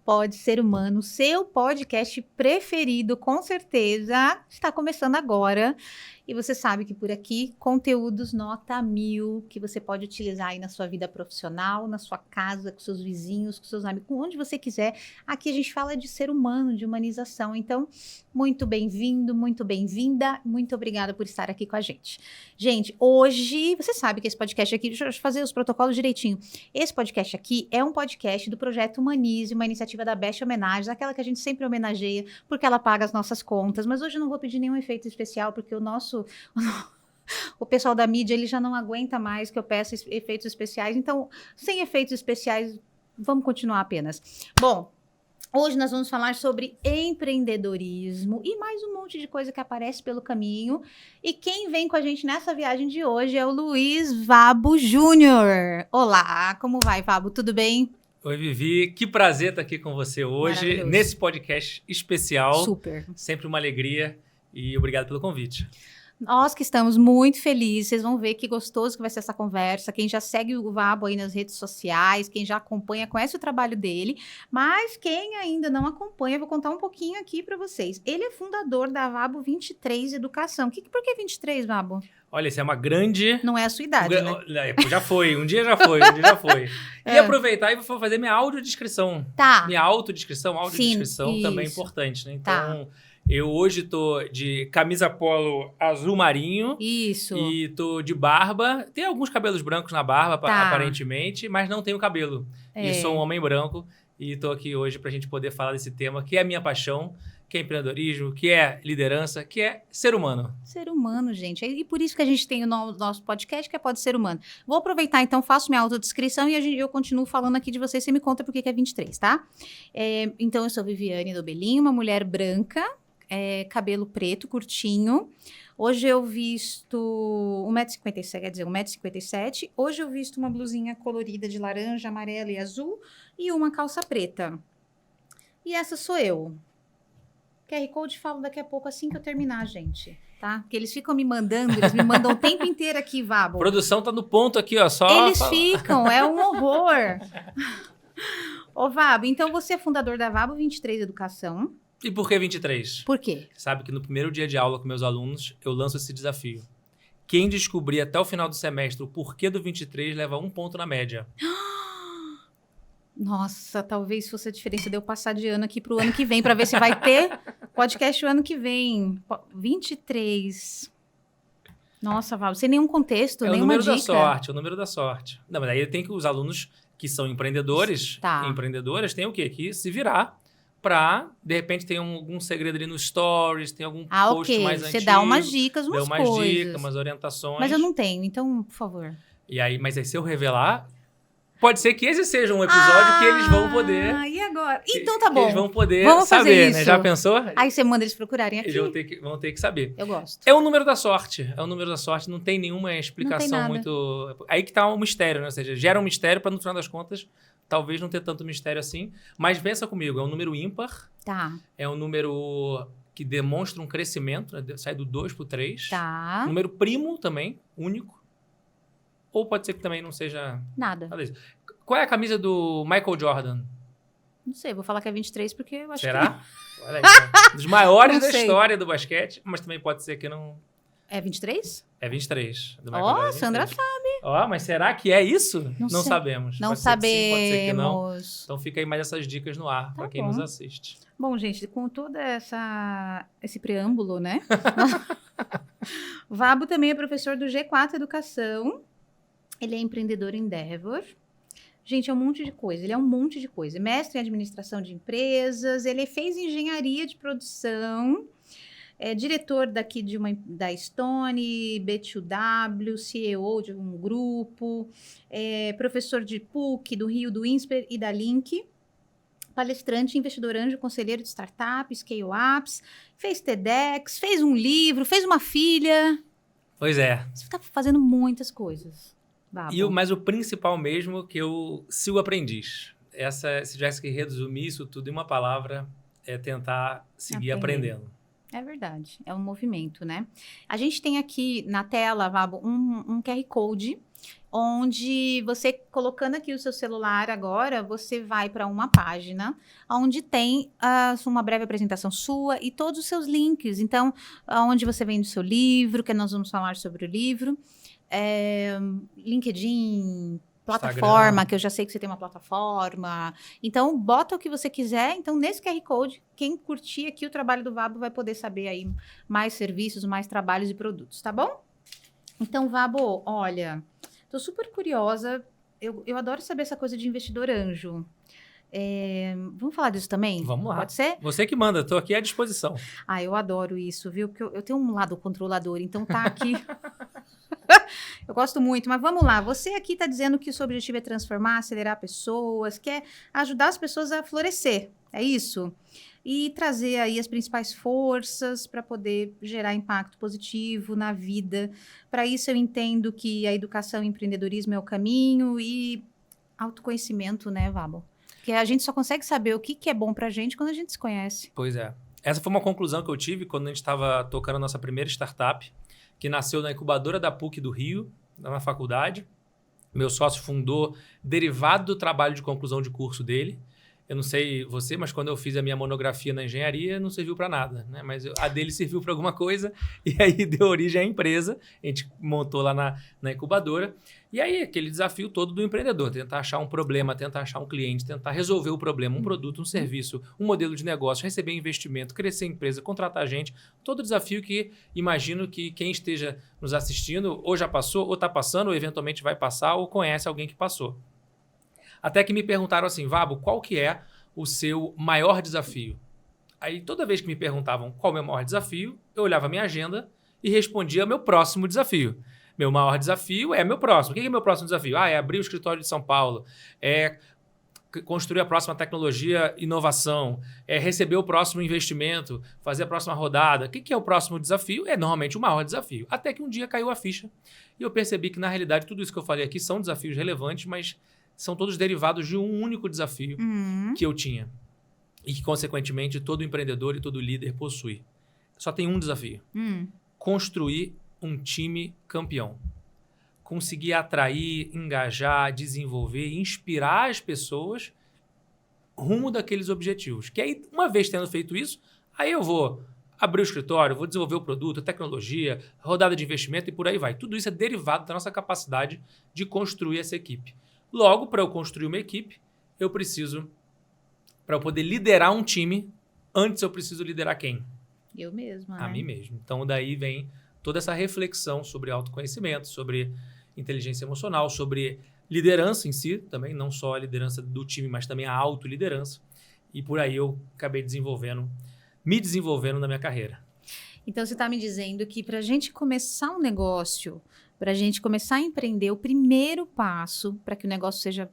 Pode Ser Humano, seu podcast preferido, com certeza, está começando agora. E você sabe que por aqui, conteúdos nota 1000, que você pode utilizar aí na sua vida profissional, na sua casa, com seus vizinhos, com seus amigos, com onde você quiser. Aqui a gente fala de ser humano, de humanização. Então, muito bem-vindo, muito bem-vinda. Muito obrigada por estar aqui com a gente. Gente, hoje, você sabe que esse podcast aqui, deixa eu fazer os protocolos direitinho. Esse podcast aqui é um podcast do Projeto Humanize, uma iniciativa da Best Homenagens, aquela que a gente sempre homenageia, porque ela paga as nossas contas. Mas hoje eu não vou pedir nenhum efeito especial, porque o pessoal da mídia, ele já não aguenta mais que eu peça efeitos especiais. Então, sem efeitos especiais, vamos continuar apenas. Bom, hoje nós vamos falar sobre empreendedorismo e mais um monte de coisa que aparece pelo caminho. E quem vem com a gente nessa viagem de hoje é o Luiz Vabo Júnior. Olá, como vai, Vabo? Tudo bem? Oi, Vivi. Que prazer estar aqui com você hoje, nesse podcast especial. Super. Sempre uma alegria e obrigado pelo convite. Nós que estamos muito felizes, vocês vão ver que gostoso que vai ser essa conversa. Quem já segue o Vabo aí nas redes sociais, quem já acompanha, conhece o trabalho dele, mas quem ainda não acompanha, eu vou contar um pouquinho aqui para vocês. Ele é fundador da Vabo 23 Educação. Por que 23, Vabo? Olha, isso é uma grande... Não é a sua idade, né? Já foi, um dia já foi. E aproveitar e vou fazer minha audiodescrição. Tá. Minha audiodescrição também é importante, né? Então... Tá. Eu hoje tô de camisa polo azul marinho. Isso. E tô de barba. Tem alguns cabelos brancos na barba, aparentemente, mas não tenho cabelo. E sou um homem branco. E tô aqui hoje pra gente poder falar desse tema, que é a minha paixão, que é empreendedorismo, que é liderança, que é ser humano. Ser humano, gente. E por isso que a gente tem o nosso podcast, que é Pode Ser Humano. Vou aproveitar, então, faço minha autodescrição e eu continuo falando aqui de vocês. Você me conta por que é 23, tá? Então, eu sou Viviane Dobelinho, uma mulher branca, cabelo preto, curtinho. Hoje eu visto 1,57m, quer dizer, 1,57m. Hoje eu visto uma blusinha colorida de laranja, amarela e azul e uma calça preta. E essa sou eu. QR Code falo daqui a pouco, assim que eu terminar, gente. Tá? Porque eles ficam me mandando, eles me mandam o tempo inteiro aqui, Vabo. A produção tá no ponto aqui, ó. Só eles ficam, é um horror. Ô, Vabo, então você é fundador da Vabo 23 Educação. E por que 23? Por quê? Sabe que no primeiro dia de aula com meus alunos, eu lanço esse desafio. Quem descobrir até o final do semestre o porquê do 23 leva 1 ponto na média. Nossa, talvez fosse a diferença de eu passar de ano aqui pro ano que vem, para ver se vai ter podcast o ano que vem. 23. Nossa, Val, sem nenhum contexto, nenhuma dica. É o número da sorte. Não, mas aí tem que os alunos que são empreendedores, empreendedoras, têm o quê? Que se virar para, de repente, tem algum segredo ali no Stories, tem algum post mais antigo. Você dá umas dicas, umas coisas. Dá umas dicas, umas orientações. Mas eu não tenho, então, por favor. E aí, mas aí se eu revelar, pode ser que esse seja um episódio que eles vão poder... E agora? Então tá bom. Eles vão poder Vamos saber, fazer isso. né? Já pensou? Aí você manda eles procurarem aqui. Eles vão ter que saber. Eu gosto. É o número da sorte. É o número da sorte. Não tem nenhuma explicação muito... Aí que tá um mistério, né? Ou seja, gera um mistério para, no final das contas, talvez não ter tanto mistério assim. Mas pensa comigo, é um número ímpar. Tá. É um número que demonstra um crescimento, né? Sai do 2 pro 3. Tá. Número primo também, único. Ou pode ser que também não seja... Nada. Qual é a camisa do Michael Jordan? Não sei, vou falar que é 23 porque eu acho Será? que... Olha aí, então. Dos maiores da história do basquete, mas também pode ser que não... É 23? É 23. Ó, Sandra sabe. Ó, mas será que é isso? Não sabemos. Não pode sabemos. Ser que sim, pode ser que não. Então fica aí mais essas dicas no ar para quem nos assiste. Bom, gente, com todo esse preâmbulo, né? Vabo também é professor do G4 Educação. Ele é empreendedor Endeavor. Gente, é um monte de coisa. Ele é um monte de coisa. Mestre em administração de empresas. Ele fez engenharia de produção. É diretor daqui da Stone, B2W, CEO de um grupo. É professor de PUC, do Rio, do INSPER e da Link. Palestrante, investidor anjo, conselheiro de startups, scale-ups. Fez TEDx, fez um livro, fez uma filha. Pois é. Você está fazendo muitas coisas. Mas o principal mesmo que eu sigo aprendiz. Se tivesse que resumir isso tudo em uma palavra, é tentar seguir aprendendo. É verdade, é um movimento, né? A gente tem aqui na tela, Vabo, um QR Code onde você, colocando aqui o seu celular agora, você vai para uma página onde tem uma breve apresentação sua e todos os seus links. Então, onde você vende o seu livro, que nós vamos falar sobre o livro, LinkedIn, plataforma, Instagram, que eu já sei que você tem uma plataforma. Então, bota o que você quiser. Então, nesse QR Code, quem curtir aqui o trabalho do Vabo vai poder saber aí mais serviços, mais trabalhos e produtos, tá bom? Então, Vabo, olha, tô super curiosa. Eu adoro saber essa coisa de investidor anjo. Vamos falar disso também? Vamos lá. Pode ser? Você que manda, tô aqui à disposição. Eu adoro isso, viu? Porque eu tenho um lado controlador, então tá aqui... Eu gosto muito, mas vamos lá. Você aqui está dizendo que o seu objetivo é transformar, acelerar pessoas, quer ajudar as pessoas a florescer, é isso? E trazer aí as principais forças para poder gerar impacto positivo na vida. Para isso eu entendo que a educação e empreendedorismo é o caminho e autoconhecimento, né, Vabo? Porque a gente só consegue saber o que é bom para a gente quando a gente se conhece. Pois é. Essa foi uma conclusão que eu tive quando a gente estava tocando a nossa primeira startup, que nasceu na incubadora da PUC do Rio, na faculdade. Meu sócio fundou derivado do trabalho de conclusão de curso dele. Eu não sei você, mas quando eu fiz a minha monografia na engenharia, não serviu para nada, né? Mas a dele serviu para alguma coisa e aí deu origem à empresa. A gente montou lá na incubadora. E aí, aquele desafio todo do empreendedor, tentar achar um problema, tentar achar um cliente, tentar resolver o problema, um produto, um serviço, um modelo de negócio, receber investimento, crescer a empresa, contratar gente. Todo desafio que imagino que quem esteja nos assistindo ou já passou, ou está passando, ou eventualmente vai passar, ou conhece alguém que passou. Até que me perguntaram assim, Vabo, qual que é o seu maior desafio? Aí toda vez que me perguntavam qual é o meu maior desafio, eu olhava a minha agenda e respondia meu próximo desafio. Meu maior desafio é meu próximo. O que é meu próximo desafio? É abrir o escritório de São Paulo, é construir a próxima tecnologia e inovação, é receber o próximo investimento, fazer a próxima rodada. O que é o próximo desafio? É normalmente o maior desafio. Até que um dia caiu a ficha e eu percebi que, na realidade, tudo isso que eu falei aqui são desafios relevantes, mas são todos derivados de um único desafio que eu tinha e que, consequentemente, todo empreendedor e todo líder possui. Só tem um desafio. Construir um time campeão. Conseguir atrair, engajar, desenvolver, inspirar as pessoas rumo daqueles objetivos. Que aí, uma vez tendo feito isso, aí eu vou abrir o escritório, vou desenvolver o produto, a tecnologia, rodada de investimento e por aí vai. Tudo isso é derivado da nossa capacidade de construir essa equipe. Logo, para eu construir uma equipe, eu preciso, para eu poder liderar um time, antes eu preciso liderar quem? Eu mesma. A mim mesmo. Então, daí vem toda essa reflexão sobre autoconhecimento, sobre inteligência emocional, sobre liderança em si, também, não só a liderança do time, mas também a autoliderança. E por aí eu acabei me desenvolvendo na minha carreira. Então, você está me dizendo que para a gente começar um negócio, para a gente começar a empreender, o primeiro passo para que o negócio seja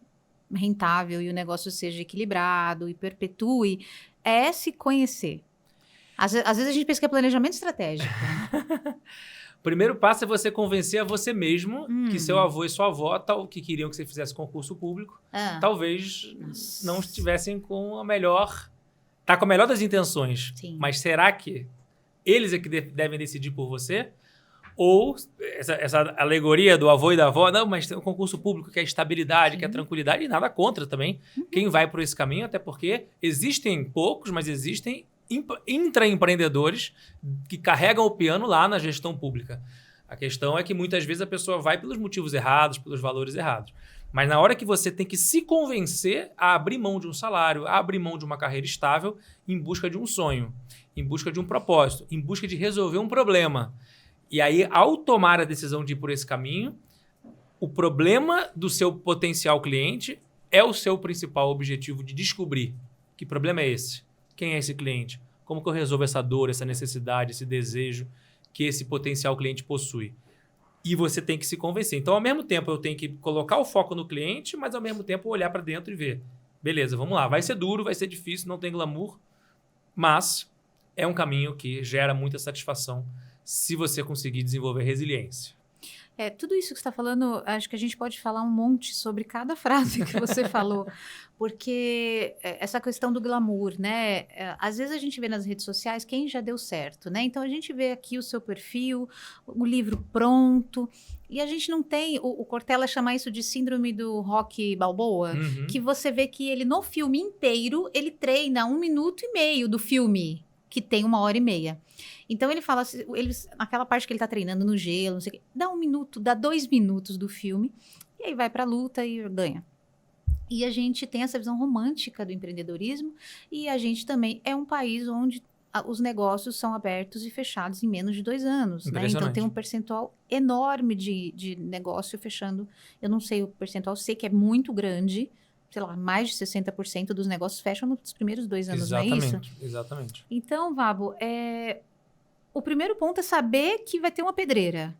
rentável e o negócio seja equilibrado e perpetue é se conhecer. Às vezes a gente pensa que é planejamento estratégico. O primeiro passo é você convencer a você mesmo que seu avô e sua avó, que queriam que você fizesse concurso público, talvez não estivessem com a melhor... Tá com a melhor das intenções. Sim. Mas será que eles é que devem decidir por você? Ou essa alegoria do avô e da avó, não, mas tem um concurso público que é estabilidade, que é tranquilidade, e nada contra também quem vai por esse caminho, até porque existem poucos, mas existem intraempreendedores que carregam o piano lá na gestão pública. A questão é que muitas vezes a pessoa vai pelos motivos errados, pelos valores errados. Mas na hora que você tem que se convencer a abrir mão de um salário, a abrir mão de uma carreira estável em busca de um sonho, em busca de um propósito, em busca de resolver um problema. E aí, ao tomar a decisão de ir por esse caminho, o problema do seu potencial cliente é o seu principal objetivo de descobrir. Que problema é esse? Quem é esse cliente? Como que eu resolvo essa dor, essa necessidade, esse desejo que esse potencial cliente possui? E você tem que se convencer. Então, ao mesmo tempo, eu tenho que colocar o foco no cliente, mas ao mesmo tempo olhar para dentro e ver. Beleza, vamos lá. Vai ser duro, vai ser difícil, não tem glamour, mas é um caminho que gera muita satisfação se você conseguir desenvolver resiliência. Tudo isso que você está falando, acho que a gente pode falar um monte sobre cada frase que você falou, porque essa questão do glamour, né? Às vezes a gente vê nas redes sociais quem já deu certo, né? Então a gente vê aqui o seu perfil, o livro pronto, e a gente não tem, o Cortella chama isso de síndrome do Rocky Balboa, que você vê que ele no filme inteiro, ele treina 1 minuto e meio do filme, que tem 1h30. Então ele fala, naquela parte que ele tá treinando no gelo, não sei o quê, dá 1 minuto, dá 2 minutos do filme, e aí vai pra luta e ganha. E a gente tem essa visão romântica do empreendedorismo, e a gente também é um país onde os negócios são abertos e fechados em menos de 2 anos, né? Então tem um percentual enorme de negócio fechando. Eu não sei o percentual, sei que é muito grande, sei lá, mais de 60% dos negócios fecham nos primeiros 2 anos, não é isso? Exatamente. Então, Vabo, o primeiro ponto é saber que vai ter uma pedreira.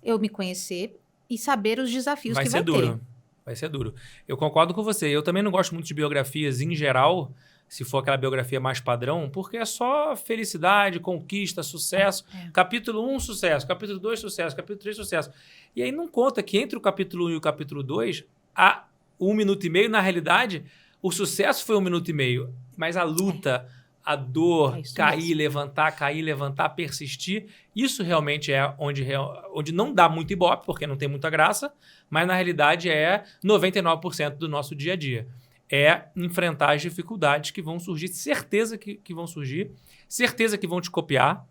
Eu me conhecer e saber os desafios que vai ter. Vai ser duro. Eu concordo com você. Eu também não gosto muito de biografias em geral, se for aquela biografia mais padrão, porque é só felicidade, conquista, sucesso. Capítulo 1, sucesso. Capítulo 2, sucesso. Capítulo 3, sucesso. E aí não conta que entre o capítulo 1 e o capítulo 2, há 1 minuto e meio, na realidade, o sucesso foi 1 minuto e meio, mas a luta, a dor, cair, levantar, persistir, isso realmente é onde não dá muito ibope, porque não tem muita graça, mas na realidade é 99% do nosso dia a dia. É enfrentar as dificuldades que vão surgir, certeza que vão surgir, certeza que vão te copiar,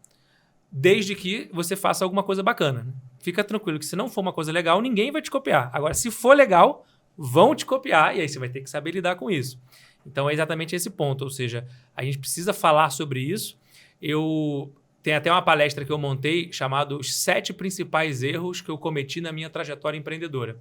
desde que você faça alguma coisa bacana. Né? Fica tranquilo que se não for uma coisa legal, ninguém vai te copiar. Agora, se for legal, vão te copiar e aí você vai ter que saber lidar com isso. Então, é exatamente esse ponto. Ou seja, a gente precisa falar sobre isso. Tem até uma palestra que eu montei chamada Os 7 principais erros que eu cometi na minha trajetória empreendedora.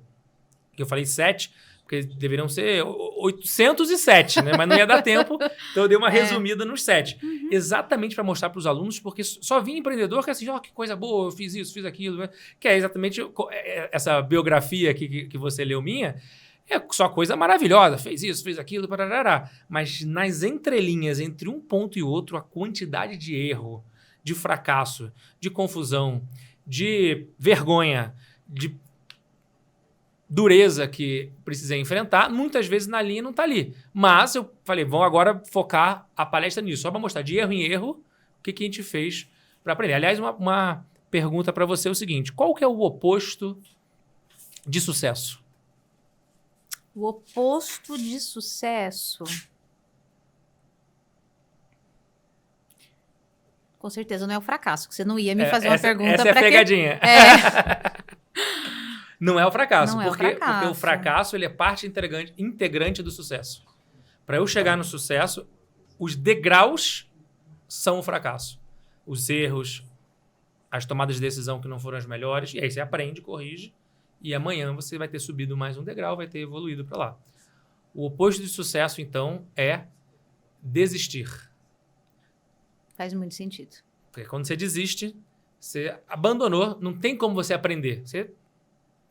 Eu falei 7, porque deveriam ser 807, né? Mas não ia dar tempo, então eu dei uma resumida nos 7. Exatamente para mostrar para os alunos, porque só vinha empreendedor que assim, que coisa boa, eu fiz isso, fiz aquilo, né? Que é exatamente essa biografia aqui que você leu minha, é só coisa maravilhosa, fez isso, fez aquilo, parará. Mas nas entrelinhas, entre um ponto e outro, a quantidade de erro, de fracasso, de confusão, de vergonha, de dureza que precisei enfrentar, muitas vezes na linha não está ali. Mas eu falei, vamos agora focar a palestra nisso, só para mostrar de erro em erro o que a gente fez para aprender. Aliás, uma pergunta para você é o seguinte, qual que é o oposto de sucesso? O oposto de sucesso? Com certeza não é o fracasso, que você não ia me fazer uma pergunta. Essa é a pegadinha. Não é o fracasso, porque o fracasso ele é parte integrante do sucesso. Para eu chegar no sucesso, os degraus são o fracasso. Os erros, as tomadas de decisão que não foram as melhores, e aí você aprende, corrige, e amanhã você vai ter subido mais um degrau, vai ter evoluído para lá. O oposto de sucesso, então, é desistir. Faz muito sentido. Porque quando você desiste, você abandonou, não tem como você aprender. Você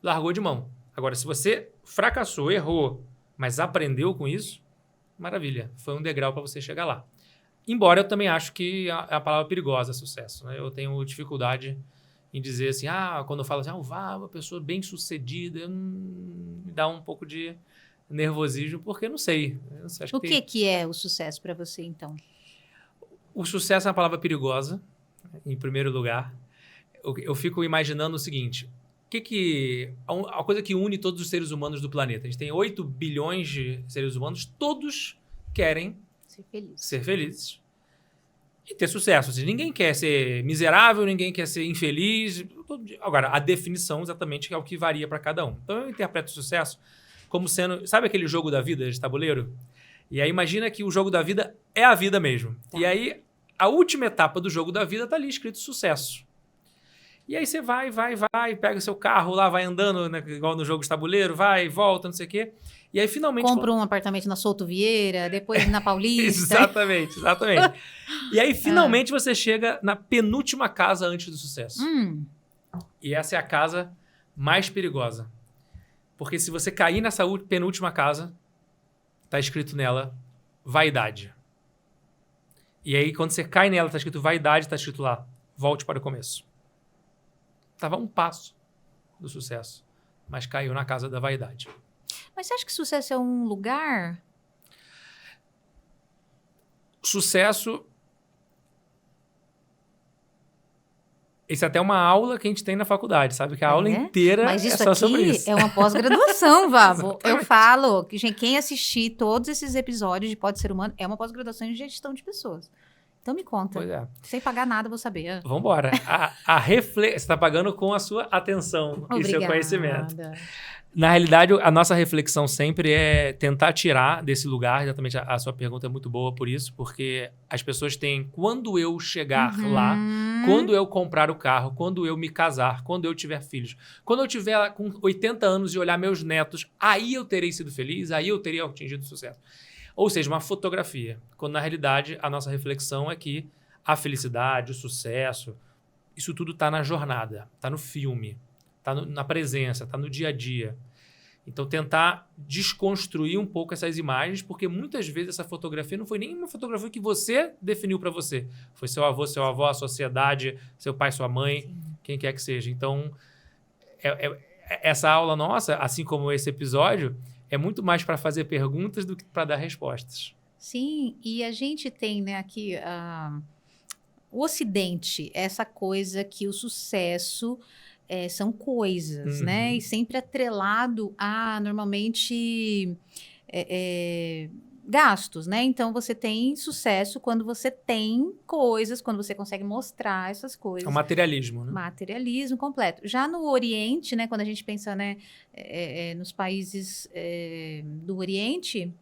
largou de mão. Agora, se você fracassou, errou, mas aprendeu com isso, maravilha. Foi um degrau para você chegar lá. Embora eu também acho que é a palavra perigosa, sucesso. Né? Eu tenho dificuldade em dizer assim, quando eu falo assim, uma pessoa bem-sucedida, me dá um pouco de nervosismo, porque eu não sei. O que é o sucesso para você, então? O sucesso é uma palavra perigosa, em primeiro lugar. Eu fico imaginando o seguinte, a coisa que une todos os seres humanos do planeta. A gente tem 8 bilhões de seres humanos, todos querem ser felizes e ter sucesso. Ou seja, ninguém quer ser miserável, ninguém quer ser infeliz. Agora, a definição exatamente é o que varia para cada um. Então, eu interpreto o sucesso como sendo... Sabe aquele jogo da vida de tabuleiro? E aí, imagina que o jogo da vida é a vida mesmo. Tá. E aí, a última etapa do jogo da vida está ali escrito sucesso. E aí você vai, pega o seu carro lá, vai andando, né, igual no jogo de tabuleiro, vai, volta, não sei o quê. E aí finalmente... Compra um apartamento na Souto Vieira, depois na Paulista. Exatamente. E aí finalmente você chega na penúltima casa antes do sucesso. E essa é a casa mais perigosa. Porque se você cair nessa penúltima casa, está escrito nela vaidade. E aí quando você cai nela, está escrito vaidade, está escrito lá, volte para o começo. Estava um passo do sucesso, mas caiu na casa da vaidade. Mas você acha que sucesso é um lugar? Sucesso... Isso é até uma aula que a gente tem na faculdade, sabe? Que a aula inteira Mas isso é só sobre isso. Mas isso aqui é uma pós-graduação, Vavo. Eu falo que quem assistir todos esses episódios de Pode Ser Humano é uma pós-graduação em gestão de pessoas. Então me conta. Pois é. Sem pagar nada, vou saber. Vamos embora. Você está pagando com a sua atenção e seu conhecimento. Na realidade, a nossa reflexão sempre é tentar tirar desse lugar, exatamente a sua pergunta é muito boa por isso, porque as pessoas têm, quando eu chegar lá, quando eu comprar o carro, quando eu me casar, quando eu tiver filhos, quando eu tiver com 80 anos e olhar meus netos, aí eu terei sido feliz, aí eu teria atingido sucesso. Ou seja, uma fotografia. Quando na realidade a nossa reflexão é que a felicidade, o sucesso, isso tudo está na jornada, está no filme. Está na presença, está no dia a dia. Então, tentar desconstruir um pouco essas imagens, porque muitas vezes essa fotografia não foi nem uma fotografia que você definiu para você. Foi seu avô, sua avó, a sociedade, seu pai, sua mãe, sim, quem quer que seja. Então, essa aula nossa, assim como esse episódio, é muito mais para fazer perguntas do que para dar respostas. Sim, e a gente tem, né, aqui o Ocidente, essa coisa que o sucesso... são coisas, né? E sempre atrelado a, normalmente, gastos, né? Então, você tem sucesso quando você tem coisas, quando você consegue mostrar essas coisas. É o materialismo, né? Materialismo completo. Já no Oriente, né? Quando a gente pensa, né, nos países do Oriente,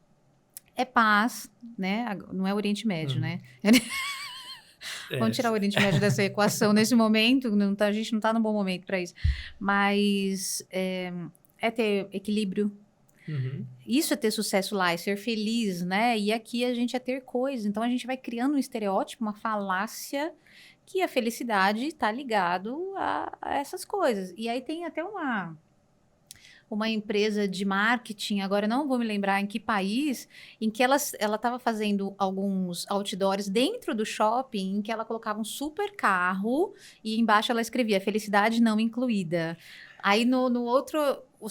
é paz, né? Não é Oriente Médio, né? Vamos tirar o Oriente Médio dessa equação nesse momento, a gente não está num bom momento para isso. Mas é ter equilíbrio. Isso é ter sucesso lá, é ser feliz, né? E aqui a gente é ter coisas. Então a gente vai criando um estereótipo, uma falácia, que a felicidade está ligado a essas coisas. E aí tem até uma empresa de marketing, agora não vou me lembrar em que país, em que ela estava fazendo alguns outdoors dentro do shopping, em que ela colocava um super carro e embaixo ela escrevia felicidade não incluída. Aí no outro,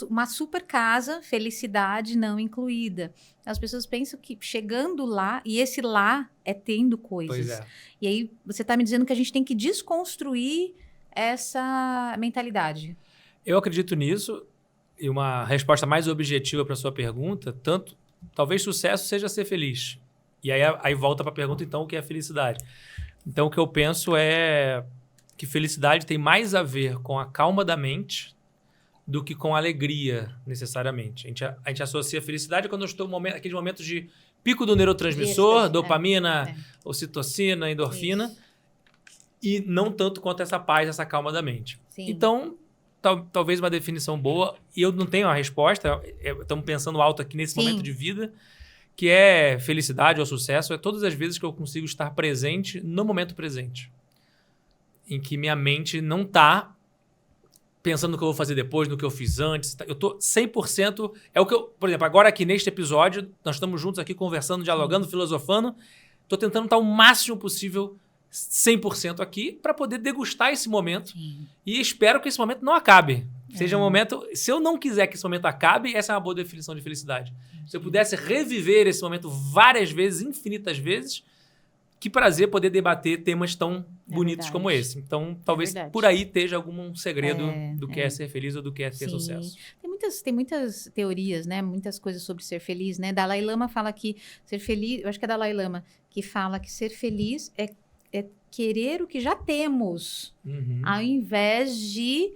uma super casa, felicidade não incluída. As pessoas pensam que chegando lá, e esse lá é tendo coisas. Pois é. E aí você está me dizendo que a gente tem que desconstruir essa mentalidade. Eu acredito nisso. E uma resposta mais objetiva para a sua pergunta, talvez sucesso seja ser feliz. E aí volta para a pergunta, então, o que é felicidade? Então, o que eu penso é que felicidade tem mais a ver com a calma da mente do que com a alegria, necessariamente. A gente associa a felicidade quando eu estou aqueles momentos de pico do neurotransmissor, dopamina, ocitocina, endorfina, isso, e não tanto quanto essa paz, essa calma da mente. Sim. Então... Talvez uma definição boa, e eu não tenho a resposta, estamos pensando alto aqui nesse momento de vida, que é felicidade ou sucesso, é todas as vezes que eu consigo estar presente no momento presente, em que minha mente não está pensando no que eu vou fazer depois, no que eu fiz antes, eu estou 100%, é o que por exemplo, agora aqui neste episódio, nós estamos juntos aqui conversando, dialogando, filosofando, estou tentando estar o máximo possível 100% aqui para poder degustar esse momento. Sim. E espero que esse momento não acabe. Seja um momento... Se eu não quiser que esse momento acabe, essa é uma boa definição de felicidade. Se eu pudesse reviver esse momento várias vezes, infinitas vezes, que prazer poder debater temas tão bonitos como esse. Então, talvez por aí esteja algum segredo do que é ser feliz ou do que é ter sucesso. Tem muitas teorias, né? Muitas coisas sobre ser feliz, né? Dalai Lama fala que ser feliz... Eu acho que é Dalai Lama que fala que ser feliz é querer o que já temos, ao invés de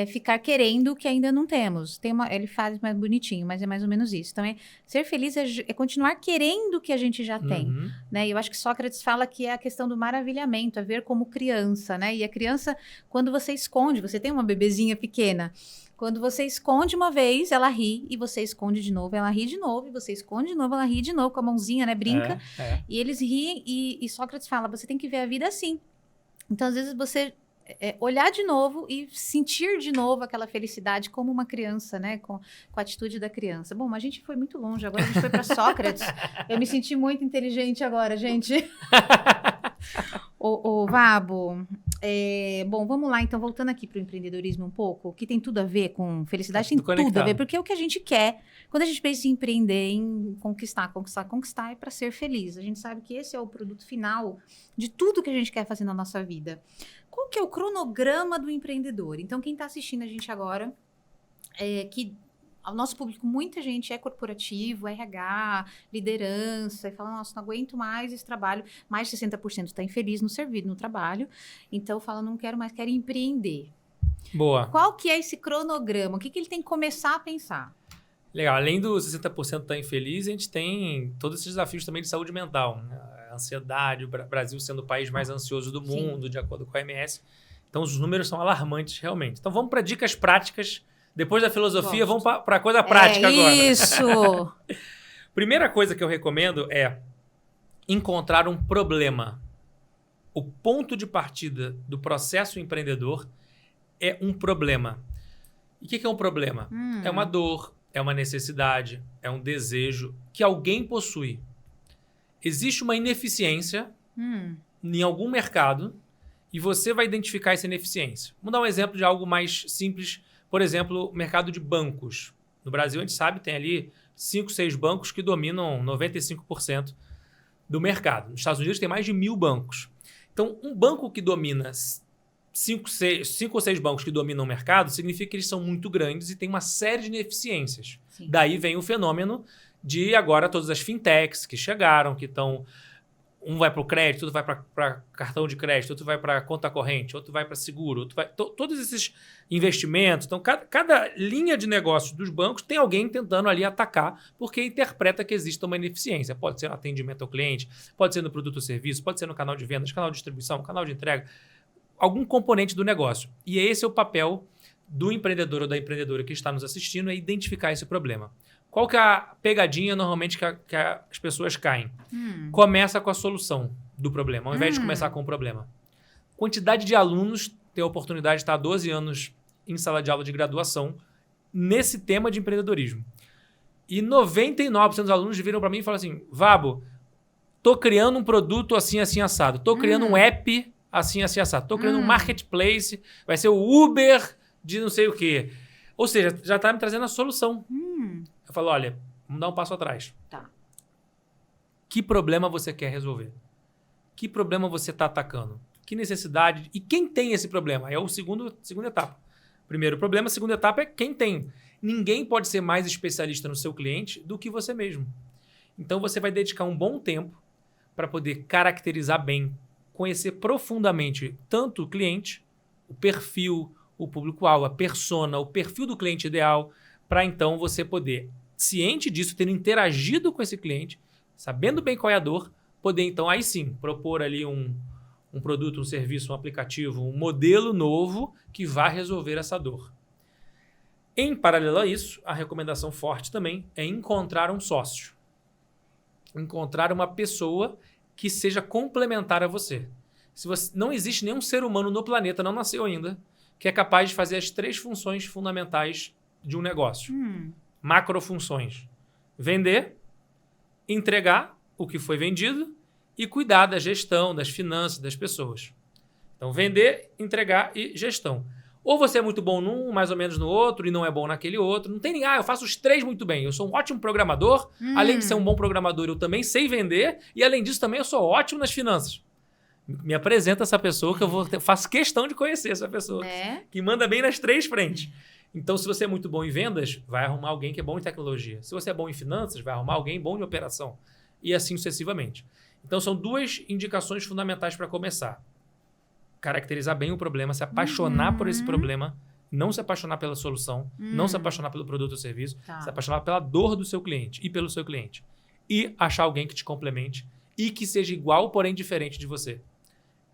ficar querendo o que ainda não temos. Ele faz mais bonitinho, mas é mais ou menos isso. Então, ser feliz é continuar querendo o que a gente já tem. Né? E eu acho que Sócrates fala que é a questão do maravilhamento, é ver como criança. Né? E a criança, quando você esconde, você tem uma bebezinha pequena, quando você esconde uma vez, ela ri, e você esconde de novo, ela ri de novo, e você esconde de novo, ela ri de novo, com a mãozinha, né, brinca. E eles riem, e Sócrates fala, você tem que ver a vida assim. Então, às vezes, você olhar de novo e sentir de novo aquela felicidade como uma criança, né, com a atitude da criança. Bom, mas a gente foi muito longe, agora a gente foi para Sócrates. Eu me senti muito inteligente agora, gente. Vabo, Bom, vamos lá, então, voltando aqui para o empreendedorismo um pouco, que tem tudo a ver com felicidade, tem Tudo tudo a ver, porque é o que a gente quer. Quando a gente pensa em empreender, em conquistar é para ser feliz. A gente sabe que esse é o produto final de tudo que a gente quer fazer na nossa vida. Qual que é o cronograma do empreendedor? Então, quem está assistindo a gente agora, que o nosso público, muita gente é corporativo, RH, liderança, e fala, nossa, não aguento mais esse trabalho. Mais de 60% está infeliz no serviço, no trabalho. Então, fala, não quero mais, quero empreender. Boa. Qual que é esse cronograma? O que ele tem que começar a pensar? Legal. Além dos 60% estar infeliz, a gente tem todos esses desafios também de saúde mental. Né? A ansiedade, o Brasil sendo o país mais ansioso do mundo, Sim. de acordo com a OMS. Então, os números são alarmantes, realmente. Então, vamos para dicas práticas. Depois da filosofia, vamos para a coisa prática agora. Isso! Primeira coisa que eu recomendo é encontrar um problema. O ponto de partida do processo empreendedor é um problema. E o que é um problema? É uma dor, é uma necessidade, é um desejo que alguém possui. Existe uma ineficiência em algum mercado e você vai identificar essa ineficiência. Vamos dar um exemplo de algo mais simples. Por exemplo, o mercado de bancos. No Brasil, a gente sabe, tem ali 5, 6 bancos que dominam 95% do mercado. Nos Estados Unidos, tem mais de 1.000 bancos. Então, um banco que domina 5 ou 6 bancos que dominam o mercado, significa que eles são muito grandes e tem uma série de ineficiências. Sim. Daí vem o fenômeno de agora todas as fintechs que chegaram, que estão... Um vai para o crédito, outro vai para cartão de crédito, outro vai para conta corrente, outro vai para seguro, outro vai... Todos esses investimentos. Então, cada linha de negócio dos bancos tem alguém tentando ali atacar, porque interpreta que existe uma ineficiência. Pode ser no atendimento ao cliente, pode ser no produto ou serviço, pode ser no canal de vendas, canal de distribuição, canal de entrega, algum componente do negócio. E esse é o papel do empreendedor ou da empreendedora que está nos assistindo, é identificar esse problema. Qual que é a pegadinha normalmente que as pessoas caem? Começa com a solução do problema, ao invés de começar com o problema. Quantidade de alunos tem a oportunidade de estar há 12 anos em sala de aula de graduação nesse tema de empreendedorismo. E 99% dos alunos viram para mim e falaram assim, Vabo, tô criando um produto assim, assim, assado. Tô criando um app assim, assim, assado. Tô criando um marketplace, vai ser o Uber de não sei o quê. Ou seja, já está me trazendo a solução. Eu falo, olha, vamos dar um passo atrás. Tá. Que problema você quer resolver? Que problema você está atacando? Que necessidade? E quem tem esse problema? É o segunda etapa. Primeiro problema, a segunda etapa é quem tem. Ninguém pode ser mais especialista no seu cliente do que você mesmo. Então, você vai dedicar um bom tempo para poder caracterizar bem, conhecer profundamente tanto o cliente, o perfil, o público-alvo, a persona, o perfil do cliente ideal, para então você poder, ciente disso, tendo interagido com esse cliente, sabendo bem qual é a dor, poder então aí sim propor ali um produto, um serviço, um aplicativo, um modelo novo que vá resolver essa dor. Em paralelo a isso, a recomendação forte também é encontrar um sócio. Encontrar uma pessoa que seja complementar a você. Não existe nenhum ser humano no planeta, não nasceu ainda, que é capaz de fazer as 3 funções fundamentais de um negócio. Macrofunções. Vender, entregar o que foi vendido e cuidar da gestão, das finanças, das pessoas. Então, vender, entregar e gestão. Ou você é muito bom num, mais ou menos no outro, e não é bom naquele outro. Não tem ninguém, eu faço os 3 muito bem. Eu sou um ótimo programador. Além de ser um bom programador, eu também sei vender. E, além disso, também eu sou ótimo nas finanças. Me apresenta essa pessoa que eu faço questão de conhecer essa pessoa. Que manda bem nas 3 frentes. Então, se você é muito bom em vendas, vai arrumar alguém que é bom em tecnologia. Se você é bom em finanças, vai arrumar alguém bom em operação. E assim sucessivamente. Então, são 2 indicações fundamentais para começar. Caracterizar bem o problema, se apaixonar por esse problema, não se apaixonar pela solução, não se apaixonar pelo produto ou serviço, se apaixonar pela dor do seu cliente e pelo seu cliente. E achar alguém que te complemente e que seja igual, porém diferente de você.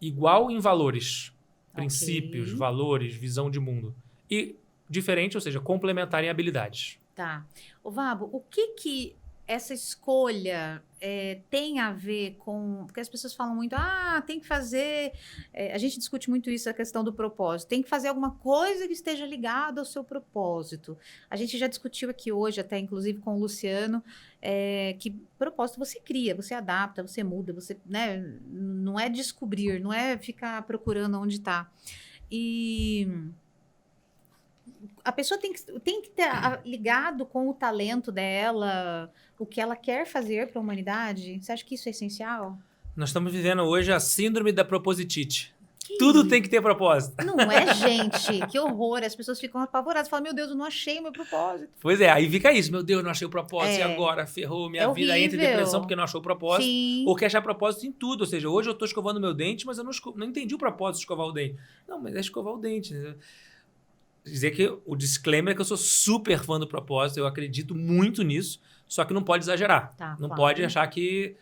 Igual em valores, princípios, valores, visão de mundo. E diferente, ou seja, complementar em habilidades. Tá. Ô, Vabo, o que essa escolha tem a ver com... Porque as pessoas falam muito, tem que fazer... a gente discute muito isso, a questão do propósito. Tem que fazer alguma coisa que esteja ligada ao seu propósito. A gente já discutiu aqui hoje, até inclusive com o Luciano, que propósito você cria, você adapta, você muda, você, né, não é descobrir, não é ficar procurando onde está. E a pessoa tem que ter ligado com o talento dela, o que ela quer fazer para a humanidade. Você acha que isso é essencial? Nós estamos vivendo hoje a síndrome da propositite. Tudo tem que ter propósito. Não é, gente? Que horror. As pessoas ficam apavoradas. Falam, meu Deus, eu não achei o meu propósito. Pois é, aí fica isso. Meu Deus, não achei o propósito. E agora? Ferrou. Minha vida entra em depressão porque não achou o propósito. Sim. Ou quer achar propósito em tudo. Ou seja, hoje eu estou escovando meu dente, mas eu não entendi o propósito de escovar o dente. Não, mas é escovar o dente. Dizer que o disclaimer é que eu sou super fã do propósito. Eu acredito muito nisso. Só que não pode exagerar. Não pode achar que...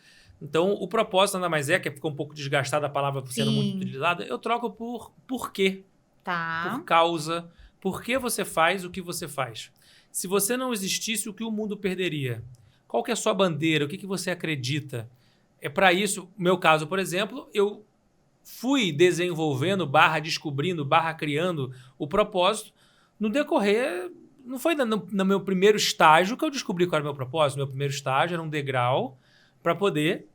Então, o propósito nada mais que ficou um pouco desgastada a palavra sendo muito utilizada, eu troco por porquê. Por causa. Por que você faz o que você faz? Se você não existisse, o que o mundo perderia? Qual que é a sua bandeira? O que você acredita? É para isso, no meu caso, por exemplo, eu fui desenvolvendo, descobrindo, criando o propósito no decorrer... Não foi no meu primeiro estágio que eu descobri qual era o meu propósito. Meu primeiro estágio era um degrau para poder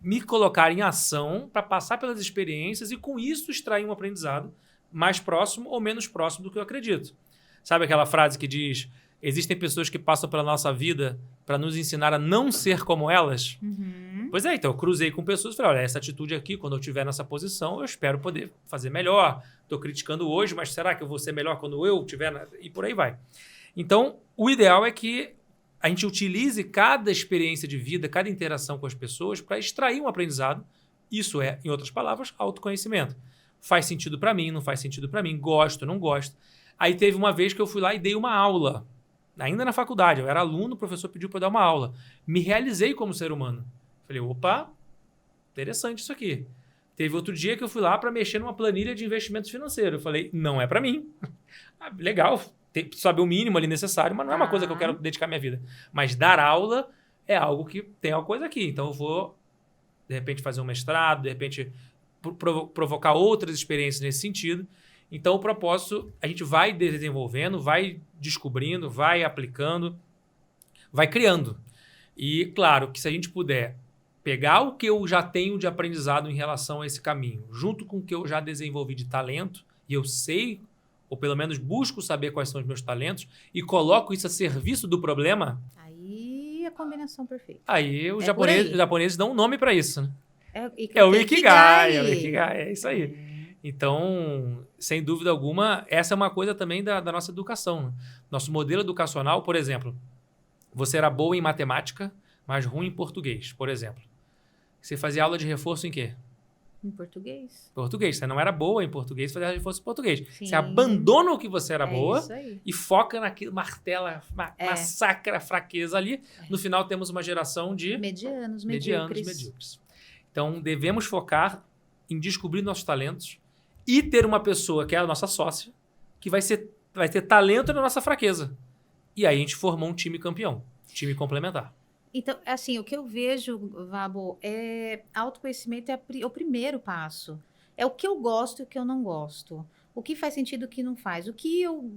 me colocar em ação, para passar pelas experiências e, com isso, extrair um aprendizado mais próximo ou menos próximo do que eu acredito. Sabe aquela frase que diz: existem pessoas que passam pela nossa vida para nos ensinar a não ser como elas? Uhum. Pois é, então eu cruzei com pessoas e falei: olha, essa atitude aqui, quando eu estiver nessa posição, eu espero poder fazer melhor. Estou criticando hoje, mas será que eu vou ser melhor quando eu estiver... E por aí vai. Então, o ideal é que a gente utilize cada experiência de vida, cada interação com as pessoas para extrair um aprendizado. Isso é, em outras palavras, autoconhecimento. Faz sentido para mim, não faz sentido para mim, gosto, não gosto. Aí teve uma vez que eu fui lá e dei uma aula, ainda na faculdade. Eu era aluno, o professor pediu para eu dar uma aula. Me realizei como ser humano. Falei, opa, interessante isso aqui. Teve outro dia que eu fui lá para mexer numa planilha de investimentos financeiros. Eu falei, não é para mim. Legal, tem que saber o mínimo ali necessário, mas não é uma coisa que eu quero dedicar minha vida. Mas dar aula é algo que tem uma coisa aqui. Então eu vou, de repente, fazer um mestrado, de repente, provocar outras experiências nesse sentido. Então o propósito, a gente vai desenvolvendo, vai descobrindo, vai aplicando, vai criando. E claro que se a gente puder pegar o que eu já tenho de aprendizado em relação a esse caminho, junto com o que eu já desenvolvi de talento, e eu sei... ou pelo menos busco saber quais são os meus talentos e coloco isso a serviço do problema... Aí a combinação perfeita. Aí os japoneses dão um nome para isso, né? É o Ikigai. É o Ikigai, é isso aí. Então, sem dúvida alguma, essa é uma coisa também da nossa educação. Né? Nosso modelo educacional, por exemplo, você era boa em matemática, mas ruim em português, por exemplo. Você fazia aula de reforço em quê? Em português. Português. Você não era boa em português, fazia aula de reforço em português. Sim. Você abandona o que você era boa isso aí. e foca naquilo, martela, massacra a fraqueza ali. No final, temos uma geração de... medianos, medíocres. Então, devemos focar em descobrir nossos talentos e ter uma pessoa, que é a nossa sócia, que vai ter talento na nossa fraqueza. E aí a gente formou um time campeão, time complementar. Então, assim, o que eu vejo, Vabo, autoconhecimento é o primeiro passo. É o que eu gosto e o que eu não gosto. O que faz sentido e o que não faz. O que eu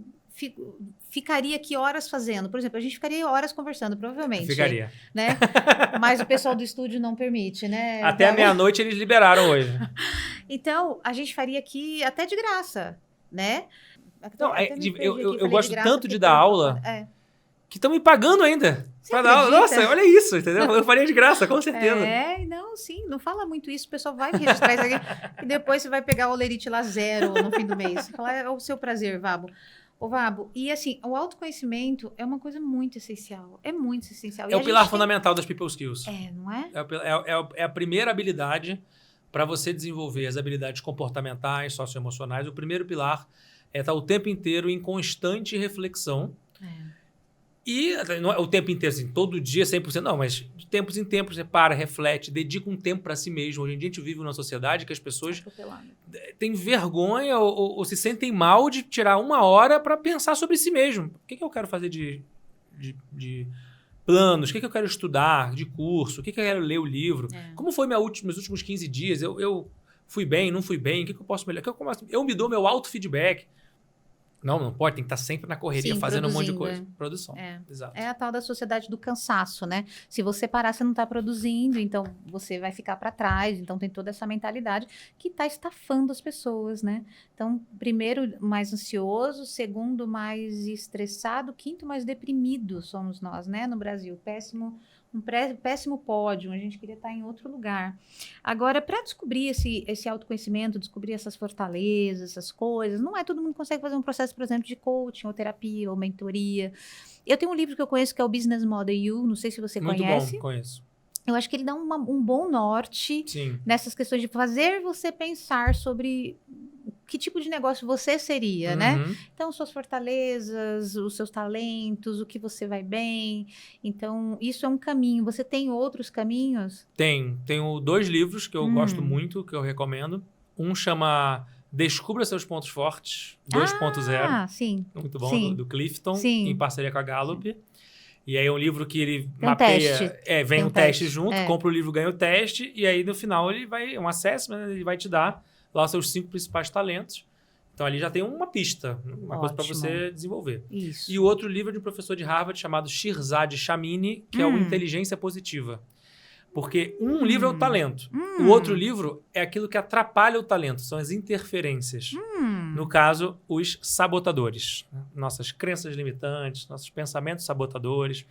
ficaria aqui horas fazendo. Por exemplo, a gente ficaria horas conversando, provavelmente. Ficaria. Né? Mas o pessoal do estúdio não permite, né? Até a meia-noite eles liberaram hoje. Então, a gente faria aqui até de graça, né? Não, eu gosto tanto de dar aula... que estão me pagando ainda. Pra dar aula. Nossa, olha isso, entendeu? Eu faria de graça, com certeza. Não fala muito isso, o pessoal vai registrar isso aqui, e depois você vai pegar o Olerite lá 0 no fim do mês. Falar, é o seu prazer, Vabo. Ô, Vabo, e assim, o autoconhecimento é uma coisa muito essencial. É muito essencial. É o pilar fundamental das people skills. Não é? É a primeira habilidade para você desenvolver as habilidades comportamentais, socioemocionais. O primeiro pilar é estar o tempo inteiro em constante reflexão. E não é o tempo inteiro, assim, todo dia, 100%, não, mas de tempos em tempos você para, reflete, dedica um tempo para si mesmo. Hoje em dia a gente vive numa sociedade que as pessoas têm vergonha ou se sentem mal de tirar uma hora para pensar sobre si mesmo. O que eu quero fazer de planos? O que eu quero estudar de curso? O que eu quero ler o livro? Como foi meus últimos 15 dias? Eu fui bem, não fui bem? O que eu posso melhorar? Eu me dou meu auto-feedback. Não pode, tem que estar sempre na correria, Sim, fazendo um monte de produzindo, coisa. Produção, exato. É a tal da sociedade do cansaço, né? Se você parar, você não está produzindo, então você vai ficar para trás. Então tem toda essa mentalidade que está estafando as pessoas, né? Então, primeiro, mais ansioso, segundo, mais estressado, quinto, mais deprimido somos nós, né? No Brasil, péssimo pódio, a gente queria estar em outro lugar. Agora, para descobrir esse autoconhecimento, descobrir essas fortalezas, essas coisas, não é todo mundo consegue fazer um processo, por exemplo, de coaching, ou terapia, ou mentoria. Eu tenho um livro que eu conheço que é o Business Model U, não sei se você conhece. Muito bom, conheço. Eu acho que ele dá um bom norte nessas questões de fazer você pensar sobre que tipo de negócio você seria, né? Então, suas fortalezas, os seus talentos, o que você vai bem. Então, isso é um caminho. Você tem outros caminhos? Tenho 2 livros que eu gosto muito, que eu recomendo. Um chama Descubra Seus Pontos Fortes, 2.0. Sim. Muito bom, sim. do Clifton, sim. em parceria com a Gallup. E aí é um livro que ele tem mapeia... vem um teste junto, É. compra o livro, ganha o teste, e aí no final ele vai... um assessment, ele vai te dar lá os seus 5 principais talentos. Então ali já tem uma pista, uma coisa para você desenvolver. Isso. E o outro livro é de um professor de Harvard chamado Shirzad Chamini, que é o Inteligência Positiva. Porque um livro é o talento. O outro livro é aquilo que atrapalha o talento, são as interferências. No caso, os sabotadores. Nossas crenças limitantes, nossos pensamentos sabotadores.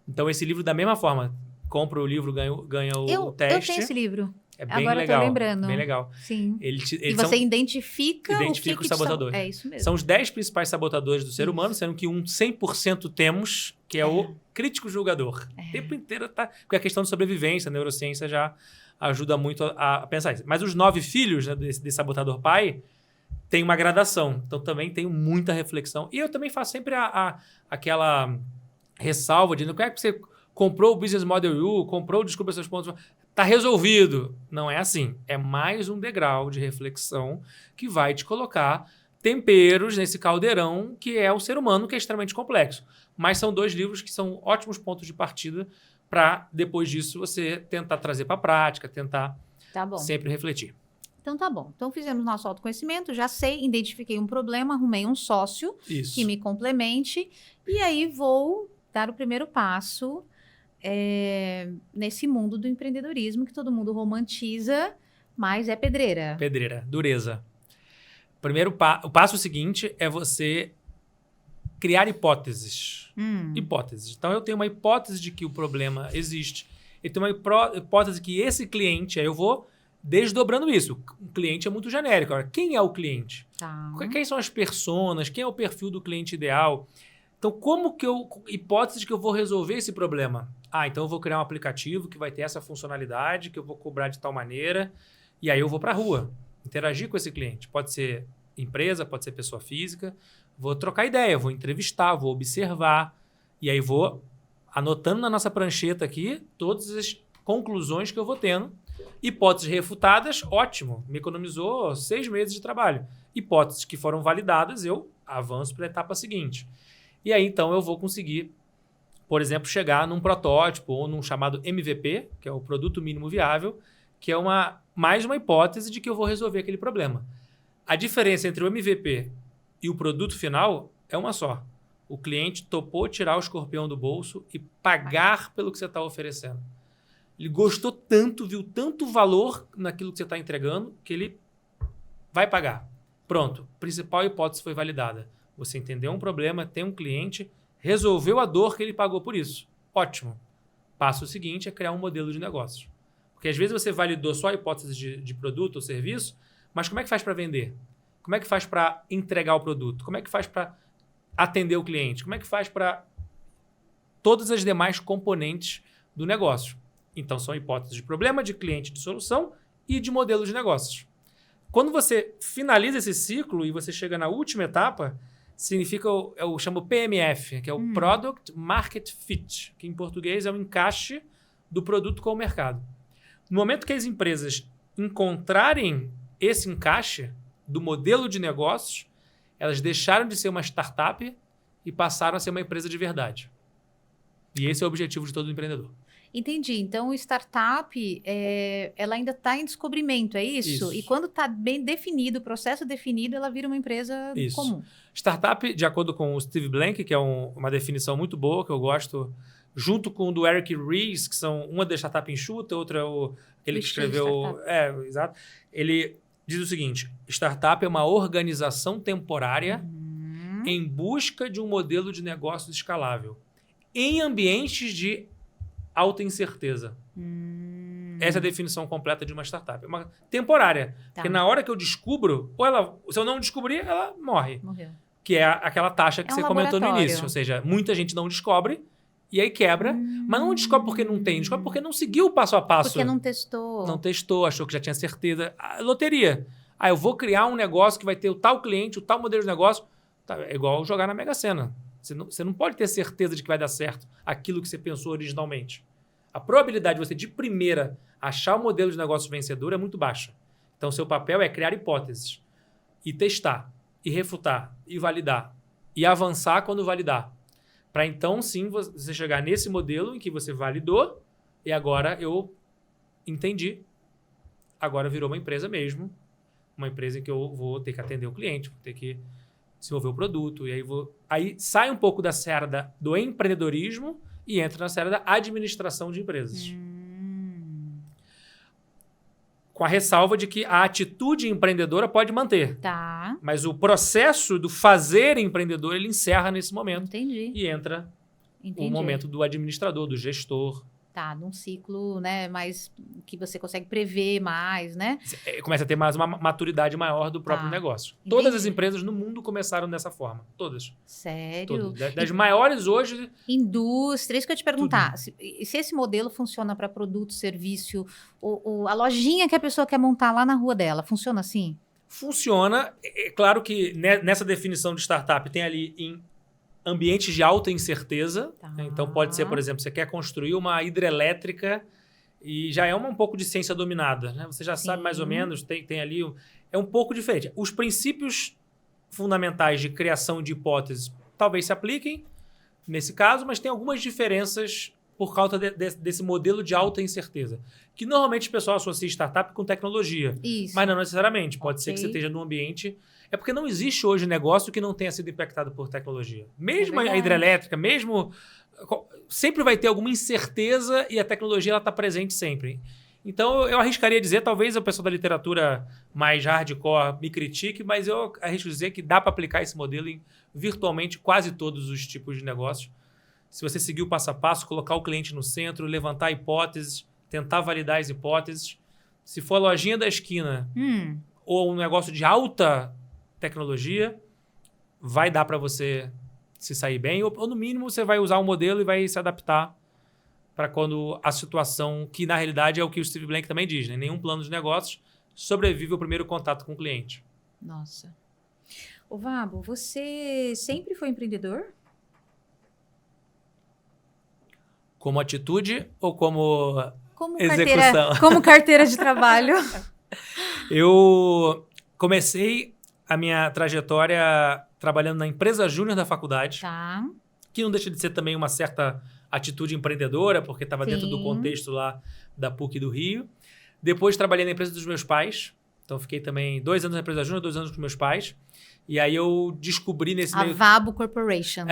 Então, esse livro, da mesma forma, compra o livro, ganha o teste. Eu tenho esse livro. É bem Agora legal. Eu tô lembrando. Bem legal. Sim. E você identifica os sabotadores. É isso mesmo. São os 10 principais sabotadores do ser humano, sendo que 100% temos, que é o crítico julgador. O tempo inteiro tá... Porque a questão de sobrevivência, a neurociência já ajuda muito a pensar isso. Mas os 9 filhos, né, desse sabotador pai tem uma gradação. Então também tenho muita reflexão. E eu também faço sempre aquela ressalva de como é que você comprou o Business Model U, comprou o Descubra Seus Pontos... Está resolvido. Não é assim. É mais um degrau de reflexão que vai te colocar temperos nesse caldeirão que é o ser humano, que é extremamente complexo. Mas são 2 livros que são ótimos pontos de partida para, depois disso, você tentar trazer para a prática, tentar sempre refletir. Então tá bom. Então fizemos nosso autoconhecimento, já sei, identifiquei um problema, arrumei um sócio que me complemente e aí vou dar o primeiro passo nesse mundo do empreendedorismo que todo mundo romantiza, mas é pedreira. Pedreira, dureza. O passo seguinte é você criar hipóteses. Hipóteses. Então, eu tenho uma hipótese de que o problema existe. Eu tenho uma hipótese que esse cliente, aí eu vou desdobrando isso. O cliente é muito genérico. Agora, quem é o cliente? Quem são as personas? Quem é o perfil do cliente ideal? Então, hipótese de que eu vou resolver esse problema? Então eu vou criar um aplicativo que vai ter essa funcionalidade, que eu vou cobrar de tal maneira, e aí eu vou para a rua, interagir com esse cliente. Pode ser empresa, pode ser pessoa física, vou trocar ideia, vou entrevistar, vou observar, e aí vou anotando na nossa prancheta aqui todas as conclusões que eu vou tendo. Hipóteses refutadas, ótimo, me economizou 6 meses de trabalho. Hipóteses que foram validadas, eu avanço para a etapa seguinte. E aí, então, eu vou conseguir, por exemplo, chegar num protótipo ou num chamado MVP, que é o produto mínimo viável, que é mais uma hipótese de que eu vou resolver aquele problema. A diferença entre o MVP e o produto final é uma só. O cliente topou tirar o escorpião do bolso e pagar pelo que você está oferecendo. Ele gostou tanto, viu tanto valor naquilo que você está entregando, que ele vai pagar. Pronto, principal hipótese foi validada. Você entendeu um problema, tem um cliente, resolveu a dor que ele pagou por isso. Ótimo. Passo seguinte é criar um modelo de negócio. Porque às vezes você validou só a hipótese de produto ou serviço, mas como é que faz para vender? Como é que faz para entregar o produto? Como é que faz para atender o cliente? Como é que faz para todas as demais componentes do negócio? Então são hipóteses de problema, de cliente, de solução e de modelo de negócios. Quando você finaliza esse ciclo e você chega na última etapa, significa, eu chamo PMF, que é o Product Market Fit, que em português é o encaixe do produto com o mercado. No momento que as empresas encontrarem esse encaixe do modelo de negócios, elas deixaram de ser uma startup e passaram a ser uma empresa de verdade. E esse é o objetivo de todo empreendedor. Entendi. Então, o startup, ela ainda está em descobrimento, é isso? Isso. E quando está bem definido, o processo definido, ela vira uma empresa comum. Startup, de acordo com o Steve Blank, que é uma definição muito boa, que eu gosto, junto com o do Eric Ries, que são uma da startup enxuta, outra é aquele que escreveu... Exato. Ele diz o seguinte, startup é uma organização temporária em busca de um modelo de negócio escalável, em ambientes de alta incerteza. Essa é a definição completa de uma startup. É uma temporária. Porque na hora que eu descubro, se eu não descobrir, ela morre. Morreu. Que é aquela taxa que você comentou no início. Ou seja, muita gente não descobre e aí quebra. Mas não descobre porque não tem. Descobre porque não seguiu o passo a passo. Porque não testou. Não testou, achou que já tinha certeza. Loteria. Eu vou criar um negócio que vai ter o tal cliente, o tal modelo de negócio. É igual jogar na Mega Sena. Você não pode ter certeza de que vai dar certo aquilo que você pensou originalmente. A probabilidade de você, de primeira, achar o modelo de negócio vencedor é muito baixa. Então, seu papel é criar hipóteses e testar, e refutar, e validar, e avançar quando validar. Para então, sim, você chegar nesse modelo em que você validou e agora eu entendi. Agora virou uma empresa mesmo. Uma empresa em que eu vou ter que atender o cliente, vou ter que desenvolver o produto. E aí sai um pouco da seara do empreendedorismo e entra na seara da administração de empresas. Com a ressalva de que a atitude empreendedora pode manter. Tá. Mas o processo do fazer empreendedor, ele encerra nesse momento. Entendi. E entra o momento do administrador, do gestor. Tá, num ciclo, né, mais que você consegue prever mais, né? Começa a ter mais uma maturidade maior do próprio negócio. Entendi. Todas as empresas no mundo começaram dessa forma. Todas. Sério? Todas. Das maiores hoje... Indústria, isso que eu ia te perguntar. Se esse modelo funciona para produto, serviço, a lojinha que a pessoa quer montar lá na rua dela, funciona assim? Funciona. É claro que nessa definição de startup tem ali em ambientes de alta incerteza. Tá. Então, pode ser, por exemplo, você quer construir uma hidrelétrica e já é um pouco de ciência dominada. Né? Você já sabe mais ou menos, tem ali... É um pouco diferente. Os princípios fundamentais de criação de hipóteses talvez se apliquem nesse caso, mas tem algumas diferenças por causa desse modelo de alta incerteza. Que normalmente o pessoal associa startup com tecnologia. Isso. Mas não necessariamente. Pode ser que você esteja num ambiente... É porque não existe hoje negócio que não tenha sido impactado por tecnologia. Mesmo a hidrelétrica, mesmo... Sempre vai ter alguma incerteza e a tecnologia está presente sempre. Então, eu arriscaria dizer, talvez o pessoal da literatura mais hardcore me critique, mas eu arrisco dizer que dá para aplicar esse modelo em virtualmente quase todos os tipos de negócios. Se você seguir o passo a passo, colocar o cliente no centro, levantar hipóteses, tentar validar as hipóteses. Se for a lojinha da esquina ou um negócio de alta tecnologia, vai dar para você se sair bem, ou no mínimo você vai usar um modelo e vai se adaptar para quando a situação, que na realidade é o que o Steve Blank também diz, né? Nenhum plano de negócios sobrevive ao primeiro contato com o cliente. Nossa. Ô Vabo, você sempre foi empreendedor? Como atitude ou como execução? Como carteira de trabalho. Eu comecei a minha trajetória trabalhando na empresa júnior da faculdade, que não deixa de ser também uma certa atitude empreendedora, porque estava dentro do contexto lá da PUC do Rio. Depois trabalhei na empresa dos meus pais, então fiquei também 2 anos na empresa júnior, 2 anos com meus pais. E aí eu descobri nesse meio... A Vabo Corporation.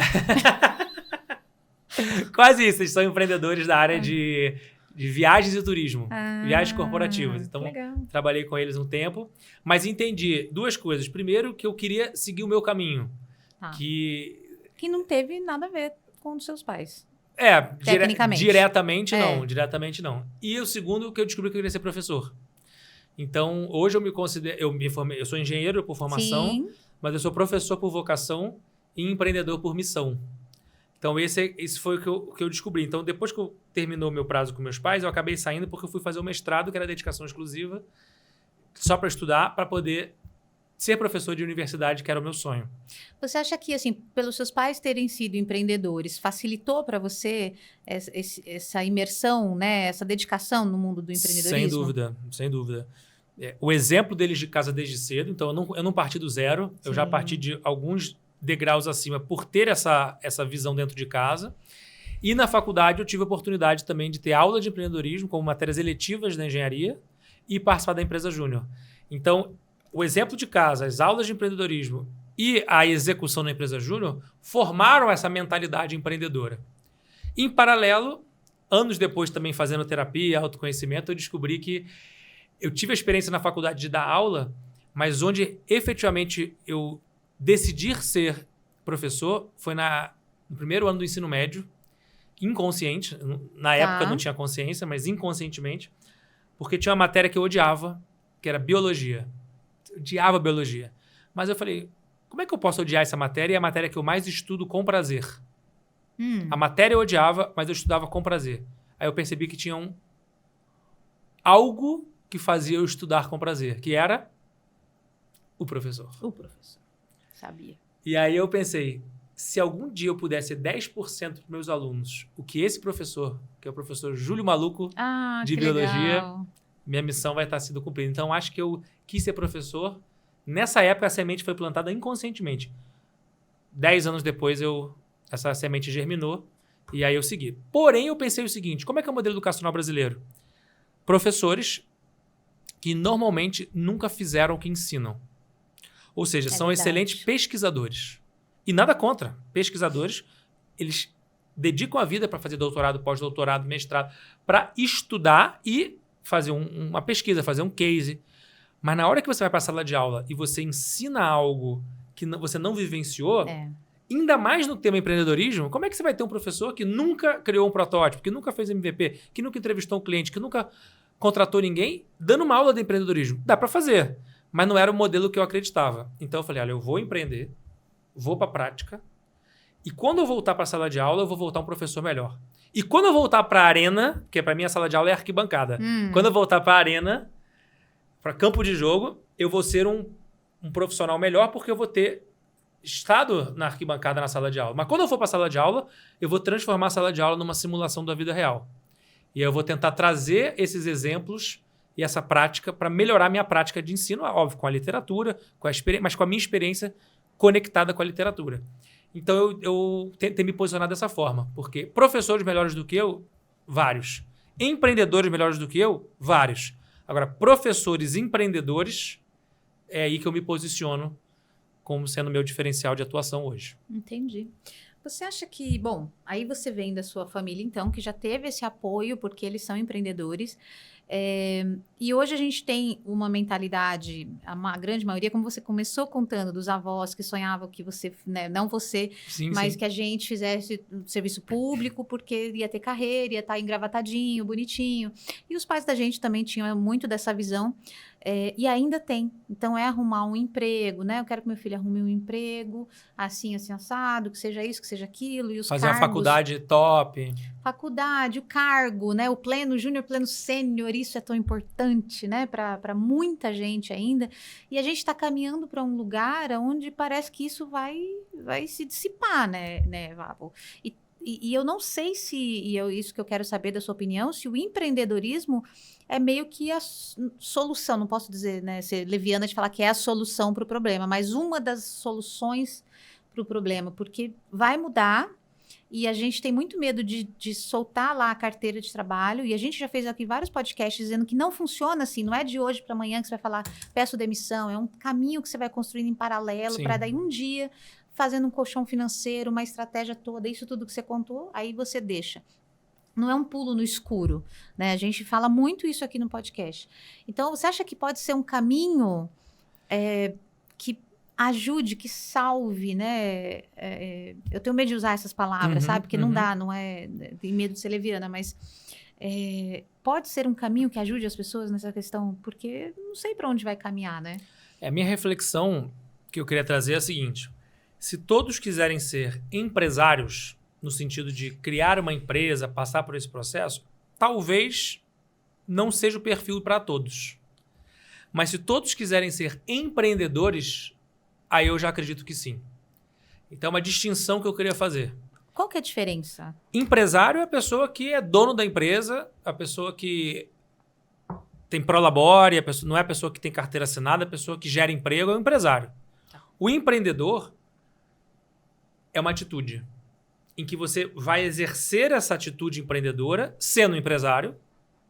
Quase isso, eles são empreendedores da área de viagens e turismo, viagens corporativas. Então, trabalhei com eles um tempo, mas entendi 2 coisas. Primeiro, que eu queria seguir o meu caminho. Que não teve nada a ver com os seus pais. Tecnicamente. Diretamente não. E o segundo, que eu descobri que eu queria ser professor. Então, hoje eu me considero... Eu sou engenheiro por formação, mas eu sou professor por vocação e empreendedor por missão. Então, esse foi o que eu descobri. Então, depois que terminou o meu prazo com meus pais, eu acabei saindo porque eu fui fazer o mestrado, que era dedicação exclusiva, só para estudar, para poder ser professor de universidade, que era o meu sonho. Você acha que, assim, pelos seus pais terem sido empreendedores, facilitou para você essa imersão, né, essa dedicação no mundo do empreendedorismo? Sem dúvida. O exemplo deles de casa desde cedo, então eu não parti do zero, eu já parti de alguns degraus acima por ter essa visão dentro de casa. E na faculdade eu tive a oportunidade também de ter aula de empreendedorismo como matérias eletivas da engenharia e participar da empresa júnior. Então, o exemplo de casa, as aulas de empreendedorismo e a execução na empresa júnior formaram essa mentalidade empreendedora. Em paralelo, anos depois também fazendo terapia, autoconhecimento, eu descobri que eu tive a experiência na faculdade de dar aula, mas onde efetivamente eu decidi ser professor foi no primeiro ano do ensino médio, inconsciente. Na época eu não tinha consciência, mas inconscientemente, porque tinha uma matéria que eu odiava, que era biologia. Eu odiava biologia. Mas eu falei, como é que eu posso odiar essa matéria? E é a matéria que eu mais estudo com prazer. A matéria eu odiava, mas eu estudava com prazer. Aí eu percebi que tinha algo que fazia eu estudar com prazer, que era o professor. O professor. Sabia. E aí eu pensei, se algum dia eu pudesse 10% dos meus alunos, o que esse professor, que é o professor Júlio Maluco, de biologia, legal. Minha missão vai estar sendo cumprida. Então, acho que eu quis ser professor. Nessa época, a semente foi plantada inconscientemente. 10 anos depois, essa semente germinou e aí eu segui. Porém, eu pensei o seguinte, como é que é o modelo educacional brasileiro? Professores que normalmente nunca fizeram o que ensinam. Ou seja, são excelentes pesquisadores. E nada contra. Pesquisadores, eles dedicam a vida para fazer doutorado, pós-doutorado, mestrado, para estudar e fazer uma pesquisa, fazer um case. Mas na hora que você vai para a sala de aula e você ensina algo que você não vivenciou, ainda mais no tema empreendedorismo, como é que você vai ter um professor que nunca criou um protótipo, que nunca fez MVP, que nunca entrevistou um cliente, que nunca contratou ninguém, dando uma aula de empreendedorismo? Dá para fazer, mas não era o modelo que eu acreditava. Então eu falei, olha, eu vou empreender, vou para a prática, e quando eu voltar para a sala de aula, eu vou voltar um professor melhor. E quando eu voltar para a arena, porque para mim a sala de aula é arquibancada, quando eu voltar para a arena, para campo de jogo, eu vou ser um profissional melhor porque eu vou ter estado na arquibancada na sala de aula. Mas quando eu for para a sala de aula, eu vou transformar a sala de aula numa simulação da vida real. E eu vou tentar trazer esses exemplos e essa prática para melhorar minha prática de ensino, óbvio, com a literatura, mas com a minha experiência conectada com a literatura. Então, eu tentei me posicionar dessa forma, porque professores melhores do que eu, vários. Empreendedores melhores do que eu, vários. Agora, professores empreendedores, é aí que eu me posiciono como sendo meu diferencial de atuação hoje. Entendi. Você acha que, bom, aí você vem da sua família, então, que já teve esse apoio, porque eles são empreendedores, e hoje a gente tem uma mentalidade, a grande maioria, como você começou contando, dos avós que sonhavam que você, né, não você, mas que a gente fizesse serviço público, porque ia ter carreira, ia estar engravatadinho, bonitinho. E os pais da gente também tinham muito dessa visão, e ainda tem. Então, é arrumar um emprego, né? Eu quero que meu filho arrume um emprego, assim, assado, que seja isso, que seja aquilo. E os fazer cargos, uma faculdade top. Faculdade, o cargo, né? O pleno júnior, pleno sênior, isso é tão importante, né? Para muita gente ainda. E a gente está caminhando para um lugar onde parece que isso vai se dissipar, né, Vavo? E eu não sei isso que eu quero saber da sua opinião, se o empreendedorismo é meio que a solução, não posso dizer, né, ser leviana de falar que é a solução para o problema, mas uma das soluções para o problema, porque vai mudar e a gente tem muito medo de soltar lá a carteira de trabalho, e a gente já fez aqui vários podcasts dizendo que não funciona assim, não é de hoje para amanhã que você vai falar, peço demissão, é um caminho que você vai construindo em paralelo para daí um dia, fazendo um colchão financeiro, uma estratégia toda, isso tudo que você contou, aí você deixa. Não é um pulo no escuro, né? A gente fala muito isso aqui no podcast. Então, você acha que pode ser um caminho que ajude, que salve, né? Eu tenho medo de usar essas palavras, sabe? Porque não dá, não é... Tem medo de ser leviana, mas... pode ser um caminho que ajude as pessoas nessa questão? Porque não sei para onde vai caminhar, né? A minha reflexão que eu queria trazer é a seguinte. Se todos quiserem ser empresários, no sentido de criar uma empresa, passar por esse processo, talvez não seja o perfil para todos. Mas se todos quiserem ser empreendedores, aí eu já acredito que sim. Então, é uma distinção que eu queria fazer. Qual que é a diferença? Empresário é a pessoa que é dono da empresa, a pessoa que tem prolabore, não é a pessoa que tem carteira assinada, a pessoa que gera emprego, é o empresário. O empreendedor é uma atitude. em que você vai exercer essa atitude empreendedora sendo empresário,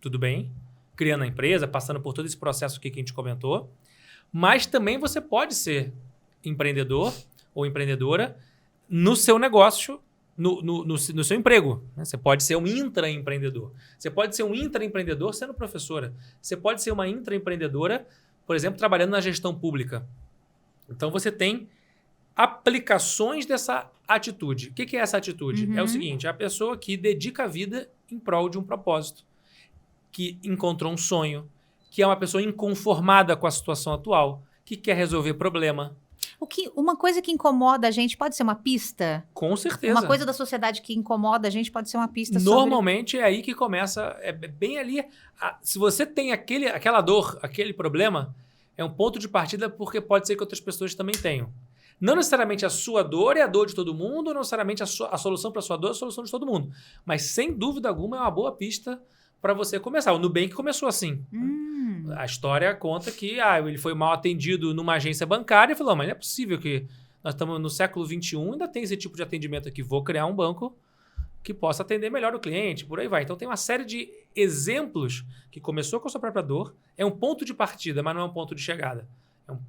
tudo bem, criando a empresa, passando por todo esse processo aqui que a gente comentou, mas também você pode ser empreendedor ou empreendedora no seu negócio, no seu emprego. Né? Você pode ser um intraempreendedor. Você pode ser um intraempreendedor sendo professora. Você pode ser uma intraempreendedora, por exemplo, trabalhando na gestão pública. Então, você tem aplicações dessa atitude. O que é essa atitude? É o seguinte, é a pessoa que dedica a vida em prol de um propósito, que encontrou um sonho, que é uma pessoa inconformada com a situação atual, que quer resolver problema. Uma coisa que incomoda a gente pode ser uma pista? Com certeza. Uma coisa da sociedade que incomoda a gente pode ser uma pista Normalmente é aí que começa, é bem ali. Se você tem aquela dor, aquele problema, é um ponto de partida porque pode ser que outras pessoas também tenham. Não necessariamente a sua dor é a dor de todo mundo, não necessariamente a solução para a sua dor é a solução de todo mundo. Mas, sem dúvida alguma, é uma boa pista para você começar. O Nubank começou assim. A história conta que ele foi mal atendido numa agência bancária e falou, mas não é possível que nós estamos no século XXI e ainda tem esse tipo de atendimento aqui. Vou criar um banco que possa atender melhor o cliente, por aí vai. Então tem uma série de exemplos que começou com a sua própria dor, é um ponto de partida, mas não é um ponto de chegada. É um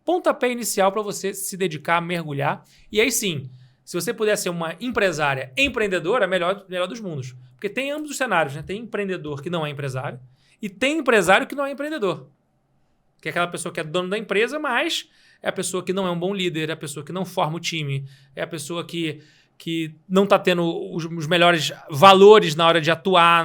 pontapé inicial para você se dedicar, mergulhar. E aí sim, se você puder ser uma empresária empreendedora, melhor dos mundos. Porque tem ambos os cenários, né? Tem empreendedor que não é empresário e tem empresário que não é empreendedor. Que é aquela pessoa que é dono da empresa, mas é a pessoa que não é um bom líder, é a pessoa que não forma o time, é a pessoa que não está tendo os melhores valores na hora de atuar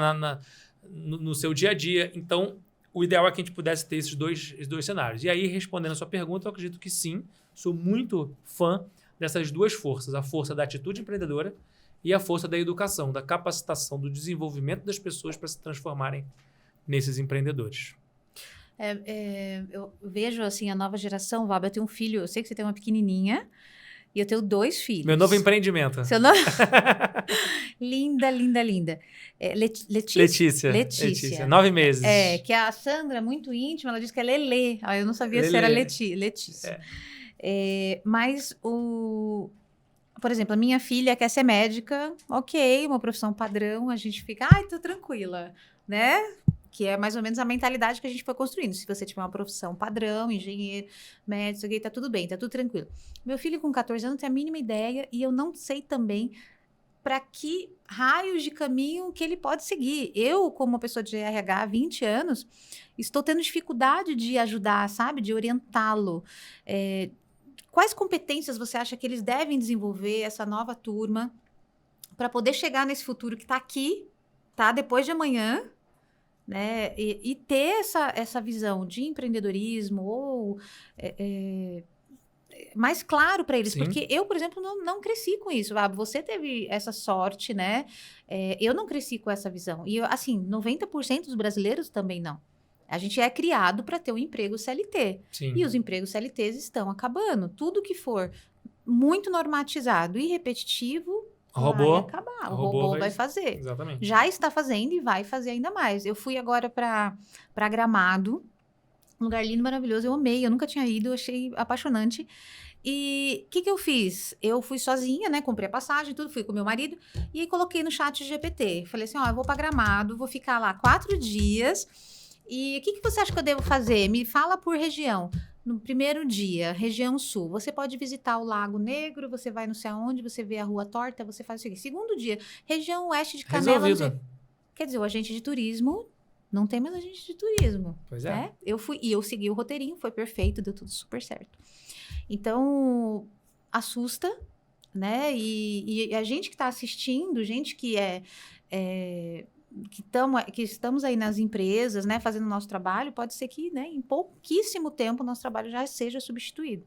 no seu dia a dia. Então, o ideal é que a gente pudesse ter esses dois cenários. E aí, respondendo a sua pergunta, eu acredito que sim, sou muito fã dessas duas forças. A força da atitude empreendedora e a força da educação, da capacitação, do desenvolvimento das pessoas para se transformarem nesses empreendedores. Eu vejo assim a nova geração, Vaba, eu tenho um filho, eu sei que você tem uma pequenininha, e eu tenho 2 filhos. Meu novo empreendimento. Seu nome? Linda, linda, linda. Letícia. 9 meses. Que a Sandra, muito íntima, ela disse que é Lelê. Eu não sabia se era Letícia. Mas por exemplo, a minha filha quer ser médica, ok, uma profissão padrão, a gente fica, tô tranquila, né? Que é mais ou menos a mentalidade que a gente foi construindo. Se você tiver uma profissão padrão, engenheiro, médico, tá tudo bem, tá tudo tranquilo. Meu filho com 14 anos tem a mínima ideia e eu não sei também para que raios de caminho que ele pode seguir. Eu, como uma pessoa de RH há 20 anos, estou tendo dificuldade de ajudar, sabe? De orientá-lo. Quais competências você acha que eles devem desenvolver, essa nova turma, para poder chegar nesse futuro que está aqui, tá? Depois de amanhã, né? E ter essa visão de empreendedorismo ou mais claro para eles. Sim. Porque eu, por exemplo, não cresci com isso. Você teve essa sorte, né? Eu não cresci com essa visão. E, assim, 90% dos brasileiros também não. A gente é criado para ter um emprego CLT. Sim. E os empregos CLTs estão acabando. Tudo que for muito normatizado e repetitivo vai acabar. O robô vai fazer. Exatamente. Já está fazendo e vai fazer ainda mais. Eu fui agora para Gramado, um lugar lindo, maravilhoso. Eu amei, eu nunca tinha ido, eu achei apaixonante. E o que eu fiz? Eu fui sozinha, né? Comprei a passagem, tudo, fui com meu marido. E aí coloquei no chat GPT. Falei assim, eu vou para Gramado, vou ficar lá 4 dias. E o que você acha que eu devo fazer? Me fala por região. No primeiro dia, região sul, você pode visitar o Lago Negro, você vai não sei aonde, você vê a Rua Torta, você faz isso aqui. Segundo dia, região oeste de Canelas. Quer dizer, o agente de turismo, não tem mais agente de turismo. Pois é. Né? Eu segui o roteirinho, foi perfeito, deu tudo super certo. Então, assusta, né? E a gente que está assistindo, gente que que estamos aí nas empresas, né, fazendo o nosso trabalho, pode ser que, né, em pouquíssimo tempo o nosso trabalho já seja substituído.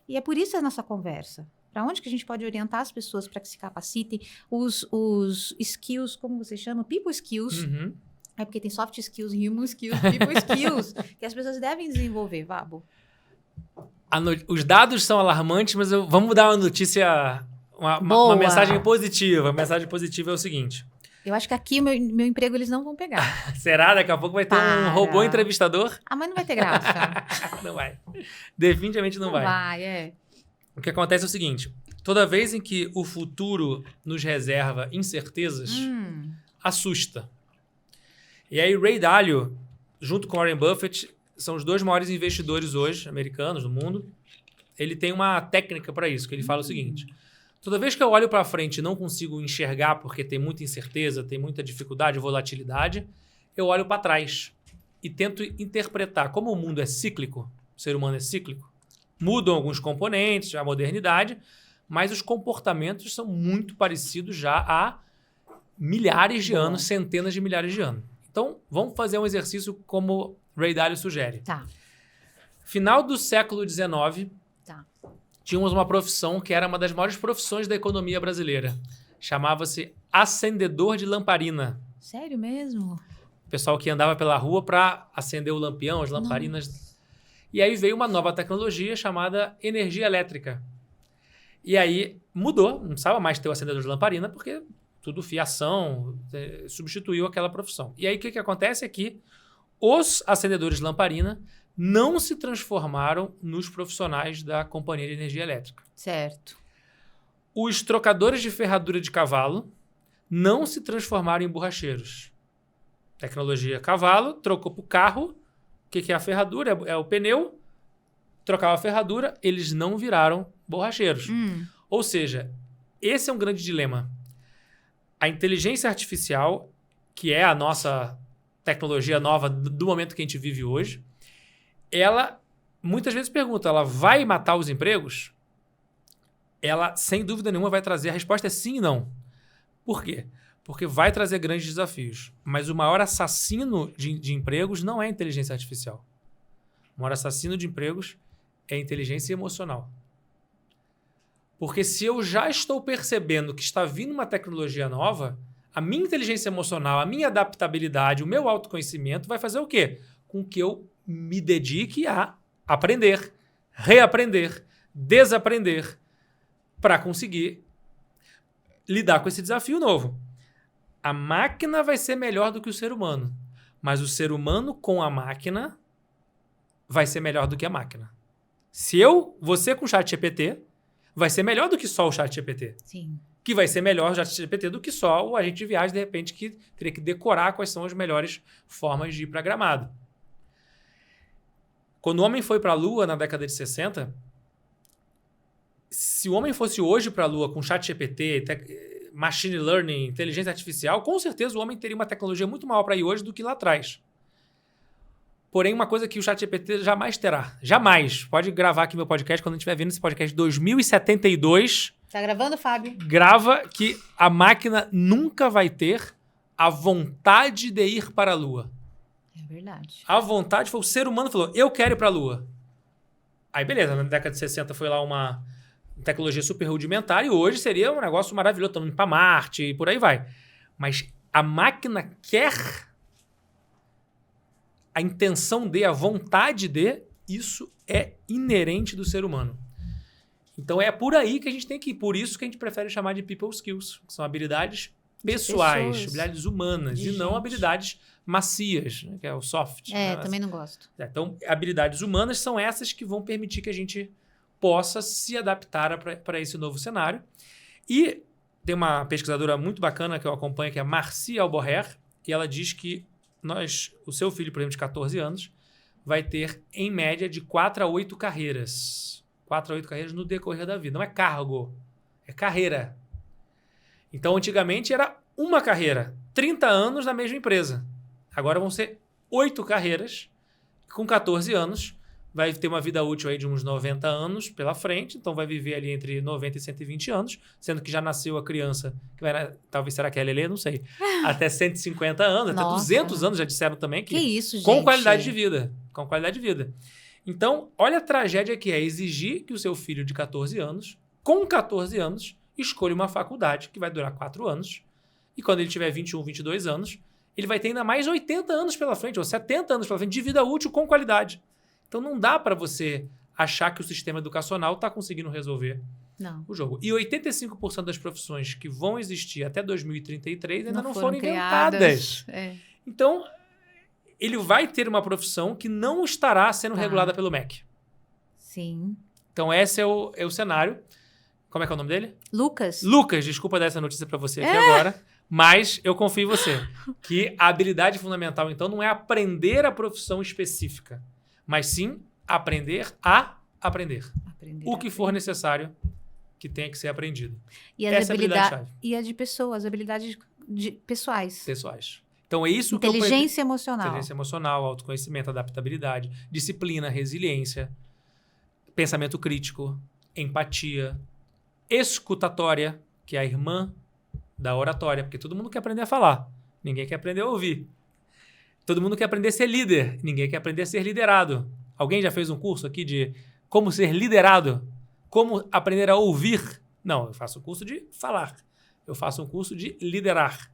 E é por isso a nossa conversa. Para onde que a gente pode orientar as pessoas para que se capacitem? Os skills, como você chama? People skills. Uhum. É porque tem soft skills, human skills, people skills, que as pessoas devem desenvolver, Vabo. Os dados são alarmantes, mas vamos dar uma notícia, uma mensagem positiva. A mensagem positiva é o seguinte. Eu acho que aqui o meu emprego eles não vão pegar. Será? Daqui a pouco vai ter um robô entrevistador? Mas não vai ter graça. Não vai. Definitivamente não vai. Não vai, O que acontece é o seguinte. Toda vez em que o futuro nos reserva incertezas, assusta. E aí Ray Dalio, junto com Warren Buffett, são os 2 maiores investidores hoje, americanos, do mundo. Ele tem uma técnica para isso, que ele fala o seguinte: toda vez que eu olho para frente e não consigo enxergar porque tem muita incerteza, tem muita dificuldade, volatilidade, eu olho para trás e tento interpretar como o mundo é cíclico, o ser humano é cíclico. Mudam alguns componentes, a modernidade, mas os comportamentos são muito parecidos já há milhares de anos, centenas de milhares de anos. Então, vamos fazer um exercício como Ray Dalio sugere. Tá. Final do século XIX, tínhamos uma profissão que era uma das maiores profissões da economia brasileira. Chamava-se acendedor de lamparina. Sério mesmo? O pessoal que andava pela rua para acender o lampião, as lamparinas. Nossa. E aí veio uma nova tecnologia chamada energia elétrica. E aí mudou, não precisava mais ter o acendedor de lamparina, porque tudo fiação, substituiu aquela profissão. E aí o que acontece é que os acendedores de lamparina não se transformaram nos profissionais da companhia de energia elétrica. Certo. Os trocadores de ferradura de cavalo não se transformaram em borracheiros. Tecnologia cavalo, trocou para o carro. O que é a ferradura? É o pneu. Trocava a ferradura, eles não viraram borracheiros. Ou seja, esse é um grande dilema. A inteligência artificial, que é a nossa tecnologia nova do momento que a gente vive hoje, ela muitas vezes pergunta, ela vai matar os empregos? Ela, sem dúvida nenhuma, vai trazer. A resposta é sim e não. Por quê? Porque vai trazer grandes desafios. Mas o maior assassino de empregos não é a inteligência artificial. O maior assassino de empregos é a inteligência emocional. Porque se eu já estou percebendo que está vindo uma tecnologia nova, a minha inteligência emocional, a minha adaptabilidade, o meu autoconhecimento vai fazer o quê? Com que eu me dedique a aprender, reaprender, desaprender, para conseguir lidar com esse desafio novo. A máquina vai ser melhor do que o ser humano, mas o ser humano com a máquina vai ser melhor do que a máquina. Você com o ChatGPT, vai ser melhor do que só o ChatGPT. Sim. Que vai ser melhor o ChatGPT do que só o agente de viagem, de repente, que teria que decorar quais são as melhores formas de ir para Gramado. Quando o homem foi para a Lua na década de 60, se o homem fosse hoje para a Lua com ChatGPT, machine learning, inteligência artificial, com certeza o homem teria uma tecnologia muito maior para ir hoje do que lá atrás. Porém, uma coisa que o ChatGPT jamais terá. Jamais. Pode gravar aqui meu podcast quando a gente estiver vendo esse podcast 2072. Tá gravando, Fábio? Grava que a máquina nunca vai ter a vontade de ir para a Lua. É verdade. A vontade foi o ser humano que falou, eu quero ir para a Lua. Aí, beleza, na década de 60 foi lá uma tecnologia super rudimentar e hoje seria um negócio maravilhoso, estamos indo para Marte e por aí vai. Mas a máquina quer, a intenção de, a vontade de, isso é inerente do ser humano. Então é por aí que a gente tem que ir. Por isso que a gente prefere chamar de people skills, que são habilidades pessoais, habilidades humanas, e não habilidades macias, né, que é o soft. É, também não gosto. Então, habilidades humanas são essas que vão permitir que a gente possa se adaptar para esse novo cenário. E tem uma pesquisadora muito bacana que eu acompanho, que é Marci Alborrer, e ela diz que o seu filho, por exemplo, de 14 anos, vai ter, em média, de 4 a 8 carreiras. 4 a 8 carreiras no decorrer da vida. Não é cargo, é carreira. Então, antigamente era uma carreira, 30 anos na mesma empresa. Agora vão ser 8 carreiras, com 14 anos, vai ter uma vida útil aí de uns 90 anos pela frente, então vai viver ali entre 90 e 120 anos, sendo que já nasceu a criança, que vai, talvez será que é a Lelê, não sei, até 150 anos, até 200 anos, já disseram também que isso, gente? Com qualidade de vida. Com qualidade de vida. Então, olha a tragédia que é exigir que o seu filho de 14 anos, com 14 anos, escolha uma faculdade que vai durar 4 anos, e quando ele tiver 21, 22 anos, ele vai ter ainda mais 80 anos pela frente, ou 70 anos pela frente, de vida útil com qualidade. Então, não dá para você achar que o sistema educacional está conseguindo resolver o jogo. E 85% das profissões que vão existir até 2033 ainda não foram inventadas. É. Então, ele vai ter uma profissão que não estará sendo regulada pelo MEC. Sim. Então, esse é o cenário Como é que é o nome dele? Lucas. Lucas, desculpa dar essa notícia para você aqui agora, mas eu confio em você. Que a habilidade fundamental, então, não é aprender a profissão específica, mas sim aprender a aprender. O que for necessário que tenha que ser aprendido. E essa habilidade-chave. E a de pessoas, habilidades pessoais. Pessoais. Então, é isso que Inteligência emocional. Inteligência emocional, autoconhecimento, adaptabilidade, disciplina, resiliência, pensamento crítico, empatia, escutatória, que é a irmã da oratória, porque todo mundo quer aprender a falar, ninguém quer aprender a ouvir. Todo mundo quer aprender a ser líder, ninguém quer aprender a ser liderado. Alguém já fez um curso aqui de como ser liderado? Como aprender a ouvir? Não, eu faço um curso de falar. Eu faço um curso de liderar.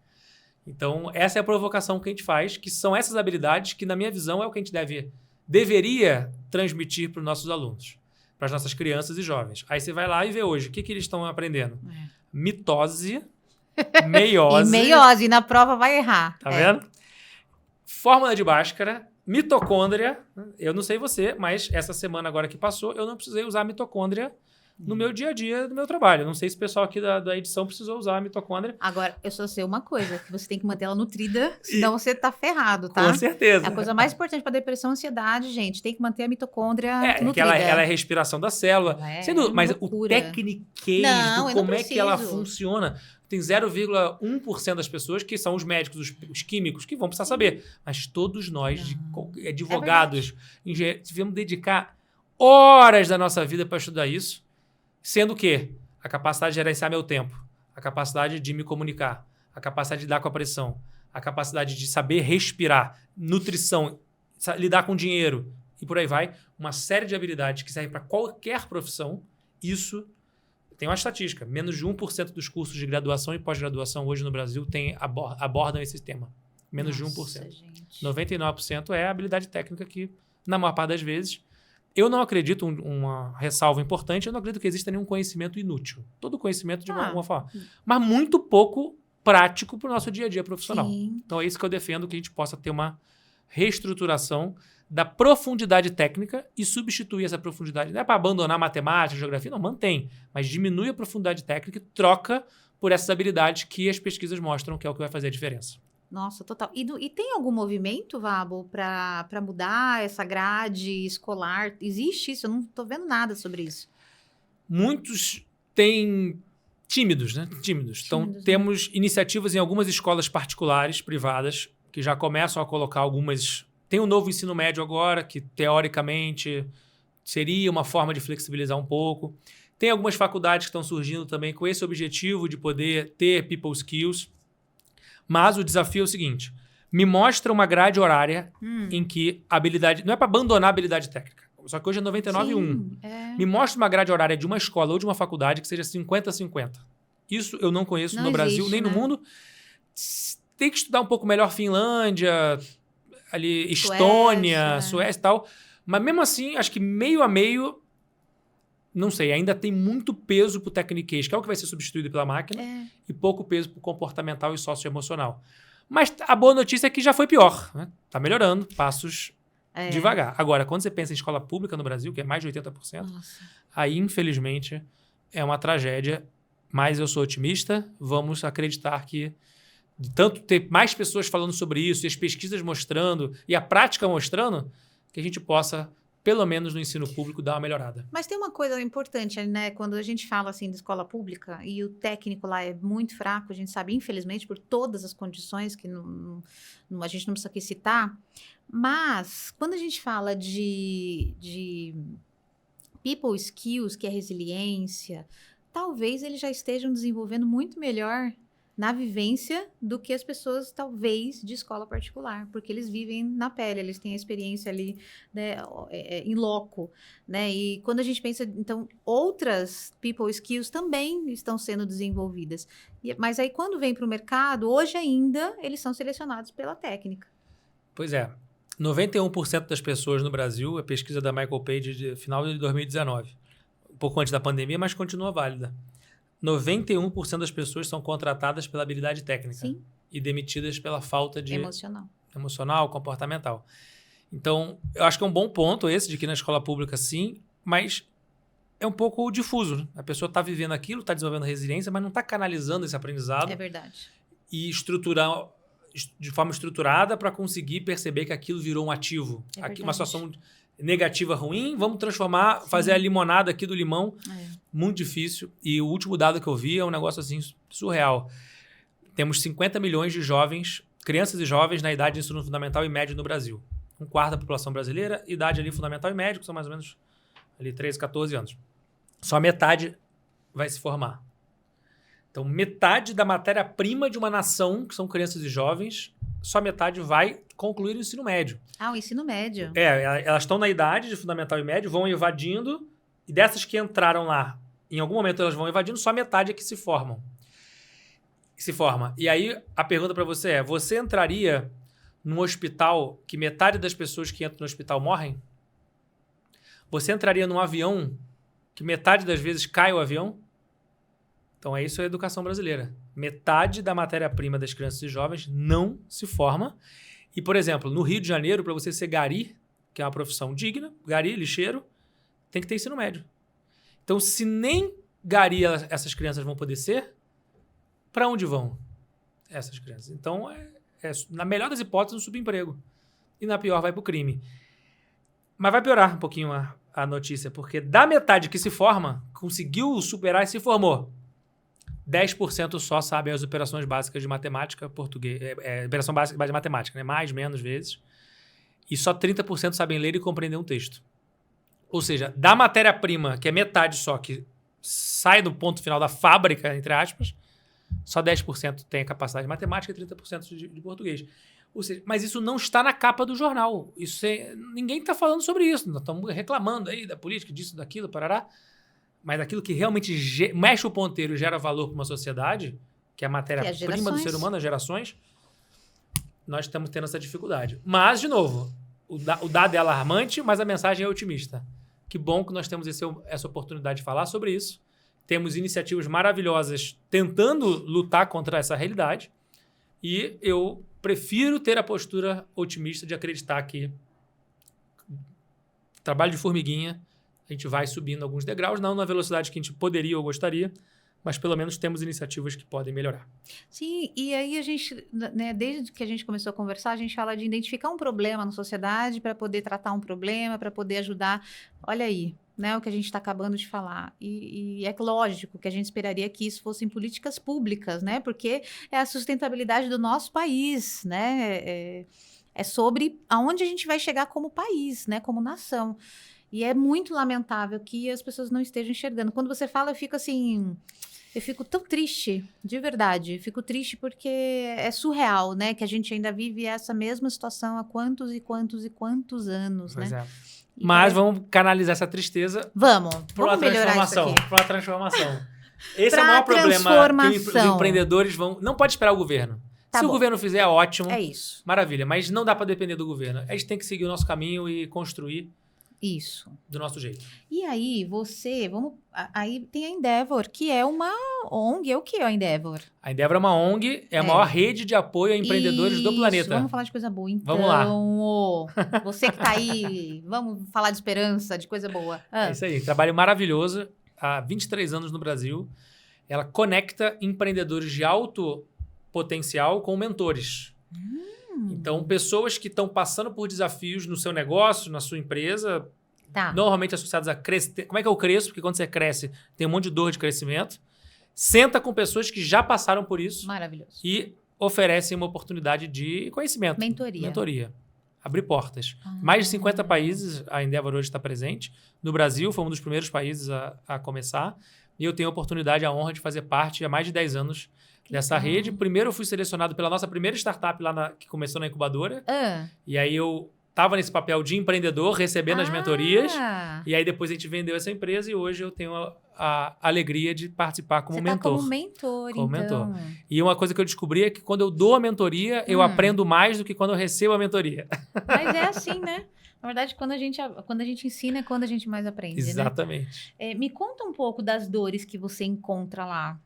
Então, essa é a provocação que a gente faz, que são essas habilidades que, na minha visão, é o que a gente deveria transmitir para os nossos alunos, para as nossas crianças e jovens. Aí você vai lá e vê hoje, o que eles estão aprendendo? Mitose, meiose. E meiose, na prova vai errar. Tá vendo? Fórmula de Bhaskara, mitocôndria. Eu não sei você, mas essa semana agora que passou, eu não precisei usar a mitocôndria no meu dia a dia do meu trabalho. Não sei se o pessoal aqui da edição precisou usar a mitocôndria. Agora, eu só sei uma coisa, que você tem que manter ela nutrida, senão você tá ferrado, tá? Com certeza. É a coisa mais importante para depressão e ansiedade, gente. Tem que manter a mitocôndria nutrida. Que ela é a respiração da célula. Mas o tecniquez do como é que ela funciona, tem 0,1% das pessoas que são os médicos, os químicos, que vão precisar saber. Mas todos nós, advogados, devemos dedicar horas da nossa vida para estudar isso. Sendo que a capacidade de gerenciar meu tempo, a capacidade de me comunicar, a capacidade de lidar com a pressão, a capacidade de saber respirar, nutrição, lidar com dinheiro e por aí vai, uma série de habilidades que servem para qualquer profissão, isso tem uma estatística. Menos de 1% dos cursos de graduação e pós-graduação hoje no Brasil abordam esse tema. Menos de 1%. Gente. 99% é a habilidade técnica que, na maior parte das vezes, eu não acredito, uma ressalva importante, eu não acredito que exista nenhum conhecimento inútil. Todo conhecimento de alguma forma. Mas muito pouco prático para o nosso dia a dia profissional. Sim. Então é isso que eu defendo, que a gente possa ter uma reestruturação da profundidade técnica e substituir essa profundidade. Não é para abandonar matemática, geografia, não, mantém. Mas diminui a profundidade técnica e troca por essas habilidades que as pesquisas mostram que é o que vai fazer a diferença. Nossa, total. E tem algum movimento, Vabo, para mudar essa grade escolar? Existe isso? Eu não estou vendo nada sobre isso. Muitos têm tímidos, né? Tímidos. Então, temos iniciativas em algumas escolas particulares, privadas, que já começam a colocar algumas... Tem um novo ensino médio agora, que teoricamente seria uma forma de flexibilizar um pouco. Tem algumas faculdades que estão surgindo também com esse objetivo de poder ter people skills. Mas o desafio é o seguinte: me mostra uma grade horária em que a habilidade... Não é para abandonar a habilidade técnica. Só que hoje é 99,1. Me mostra uma grade horária de uma escola ou de uma faculdade que seja 50-50. Isso eu não conheço no Brasil, nem no mundo. Tem que estudar um pouco melhor Finlândia, ali, Estônia, Suécia e tal. Mas mesmo assim, acho que meio a meio... Não sei, ainda tem muito peso para o techniquez, que é o que vai ser substituído pela máquina, e pouco peso para o comportamental e socioemocional. Mas a boa notícia é que já foi pior. Né? Tá melhorando, passos devagar. Agora, quando você pensa em escola pública no Brasil, que é mais de 80%, aí, infelizmente, é uma tragédia. Mas eu sou otimista, vamos acreditar que, de tanto ter mais pessoas falando sobre isso, e as pesquisas mostrando, e a prática mostrando, que a gente possa... pelo menos no ensino público, dar uma melhorada. Mas tem uma coisa importante, né? Quando a gente fala assim de escola pública e o técnico lá é muito fraco, a gente sabe, infelizmente, por todas as condições que a gente não precisa aqui citar, mas quando a gente fala de people skills, que é resiliência, talvez eles já estejam desenvolvendo muito melhor na vivência do que as pessoas, talvez, de escola particular, porque eles vivem na pele, eles têm a experiência ali, né, em loco, né, e quando a gente pensa, então, outras people skills também estão sendo desenvolvidas, mas aí quando vem para o mercado, hoje ainda, eles são selecionados pela técnica. Pois é, 91% das pessoas no Brasil, a pesquisa da Michael Page de final de 2019, um pouco antes da pandemia, mas continua válida. 91% das pessoas são contratadas pela habilidade técnica. Sim. E demitidas pela falta de... Emocional, comportamental. Então, eu acho que é um bom ponto esse, de que na escola pública sim, mas é um pouco difuso. Né? A pessoa está vivendo aquilo, está desenvolvendo resiliência, mas não está canalizando esse aprendizado. É verdade. E estruturar de forma estruturada para conseguir perceber que aquilo virou um ativo. Aqui, uma situação negativa ruim, vamos transformar, fazer a limonada aqui do limão. Muito difícil. E o último dado que eu vi é um negócio assim surreal. Temos 50 milhões de jovens, crianças e jovens na idade de ensino fundamental e médio no Brasil. 1/4 da população brasileira, idade ali fundamental e médio, que são mais ou menos ali 13, 14 anos. Só metade vai se formar. Então, metade da matéria-prima de uma nação, que são crianças e jovens, só metade vai concluir o ensino médio. O ensino médio. Elas estão na idade de fundamental e médio, vão evadindo, e dessas que entraram lá, em algum momento elas vão evadindo, só metade é que se forma. E aí, a pergunta para você é, você entraria num hospital que metade das pessoas que entram no hospital morrem? Você entraria num avião que metade das vezes cai o avião? Então, isso é a educação brasileira. Metade da matéria-prima das crianças e jovens não se forma. E, por exemplo, no Rio de Janeiro, para você ser gari, que é uma profissão digna, gari, lixeiro, tem que ter ensino médio. Então, se nem gari essas crianças vão poder ser, para onde vão essas crianças? Então, na melhor das hipóteses, um subemprego. E na pior, vai para o crime. Mas vai piorar um pouquinho a notícia, porque da metade que se forma, conseguiu superar e se formou, 10% só sabem as operações básicas de matemática, português, operação básica de matemática, né? Mais, menos vezes. E só 30% sabem ler e compreender um texto. Ou seja, da matéria-prima, que é metade só, que sai do ponto final da fábrica, entre aspas, só 10% tem a capacidade de matemática e 30% de português. Ou seja, mas isso não está na capa do jornal. Ninguém está falando sobre isso. Nós estamos reclamando aí da política, disso, daquilo, parará. Mas aquilo que realmente mexe o ponteiro e gera valor para uma sociedade, que é a matéria-prima do ser humano, as gerações, nós estamos tendo essa dificuldade. Mas, de novo, o dado é alarmante, mas a mensagem é otimista. Que bom que nós temos essa oportunidade de falar sobre isso. Temos iniciativas maravilhosas tentando lutar contra essa realidade. E eu prefiro ter a postura otimista de acreditar que trabalho de formiguinha, a gente vai subindo alguns degraus, não na velocidade que a gente poderia ou gostaria, mas pelo menos temos iniciativas que podem melhorar. Sim, e aí a gente, né, desde que a gente começou a conversar, a gente fala de identificar um problema na sociedade para poder tratar um problema, para poder ajudar. Olha aí, né, o que a gente está acabando de falar. E é lógico que a gente esperaria que isso fossem políticas públicas, né, porque é a sustentabilidade do nosso país, né, é sobre aonde a gente vai chegar como país, né, como nação. E é muito lamentável que as pessoas não estejam enxergando. Quando você fala, eu fico tão triste, de verdade. Fico triste porque é surreal, né? Que a gente ainda vive essa mesma situação há quantos e quantos e quantos anos, pois né? Mas vamos canalizar essa tristeza. Vamos melhorar isso aqui. Para a transformação. Esse é o maior problema que os empreendedores vão... Não pode esperar o governo. Se o governo fizer, é ótimo. É isso. Maravilha. Mas não dá para depender do governo. A gente tem que seguir o nosso caminho e construir isso. Do nosso jeito. E aí, aí tem a Endeavor, que é uma ONG. O que é a Endeavor? A Endeavor é uma ONG, é a maior rede de apoio a empreendedores do planeta. Vamos falar de coisa boa, então. Vamos lá. Você que tá aí, vamos falar de esperança, de coisa boa. É isso aí, trabalho maravilhoso, há 23 anos no Brasil. Ela conecta empreendedores de alto potencial com mentores. Então, pessoas que estão passando por desafios no seu negócio, na sua empresa, normalmente associados a crescer. Como é que eu cresço? Porque quando você cresce, tem um monte de dor de crescimento. Senta com pessoas que já passaram por isso. Maravilhoso. E oferecem uma oportunidade de conhecimento. Mentoria. Abrir portas. Mais de 50 países a Endeavor hoje está presente. No Brasil, foi um dos primeiros países a começar. E eu tenho a oportunidade, a honra de fazer parte há mais de 10 anos dessa rede. Primeiro eu fui selecionado pela nossa primeira startup lá que começou na incubadora. E aí eu estava nesse papel de empreendedor, recebendo as mentorias. E aí depois a gente vendeu essa empresa e hoje eu tenho a alegria de participar como mentor. Como mentor. E uma coisa que eu descobri é que quando eu dou a mentoria, eu aprendo mais do que quando eu recebo a mentoria. Mas é assim, né? Na verdade, quando a gente ensina é quando a gente mais aprende, Exatamente. Né? Me conta um pouco das dores que você encontra lá.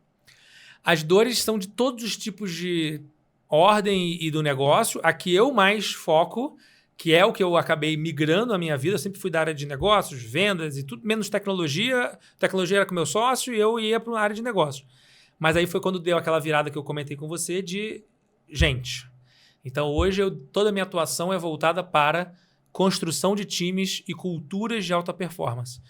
As dores são de todos os tipos de ordem e do negócio. A que eu mais foco, que é o que eu acabei migrando a minha vida. Eu sempre fui da área de negócios, vendas e tudo, menos tecnologia. Tecnologia era com o meu sócio e eu ia para uma área de negócios. Mas aí foi quando deu aquela virada que eu comentei com você de gente. Então, hoje, toda a minha atuação é voltada para construção de times e culturas de alta performance.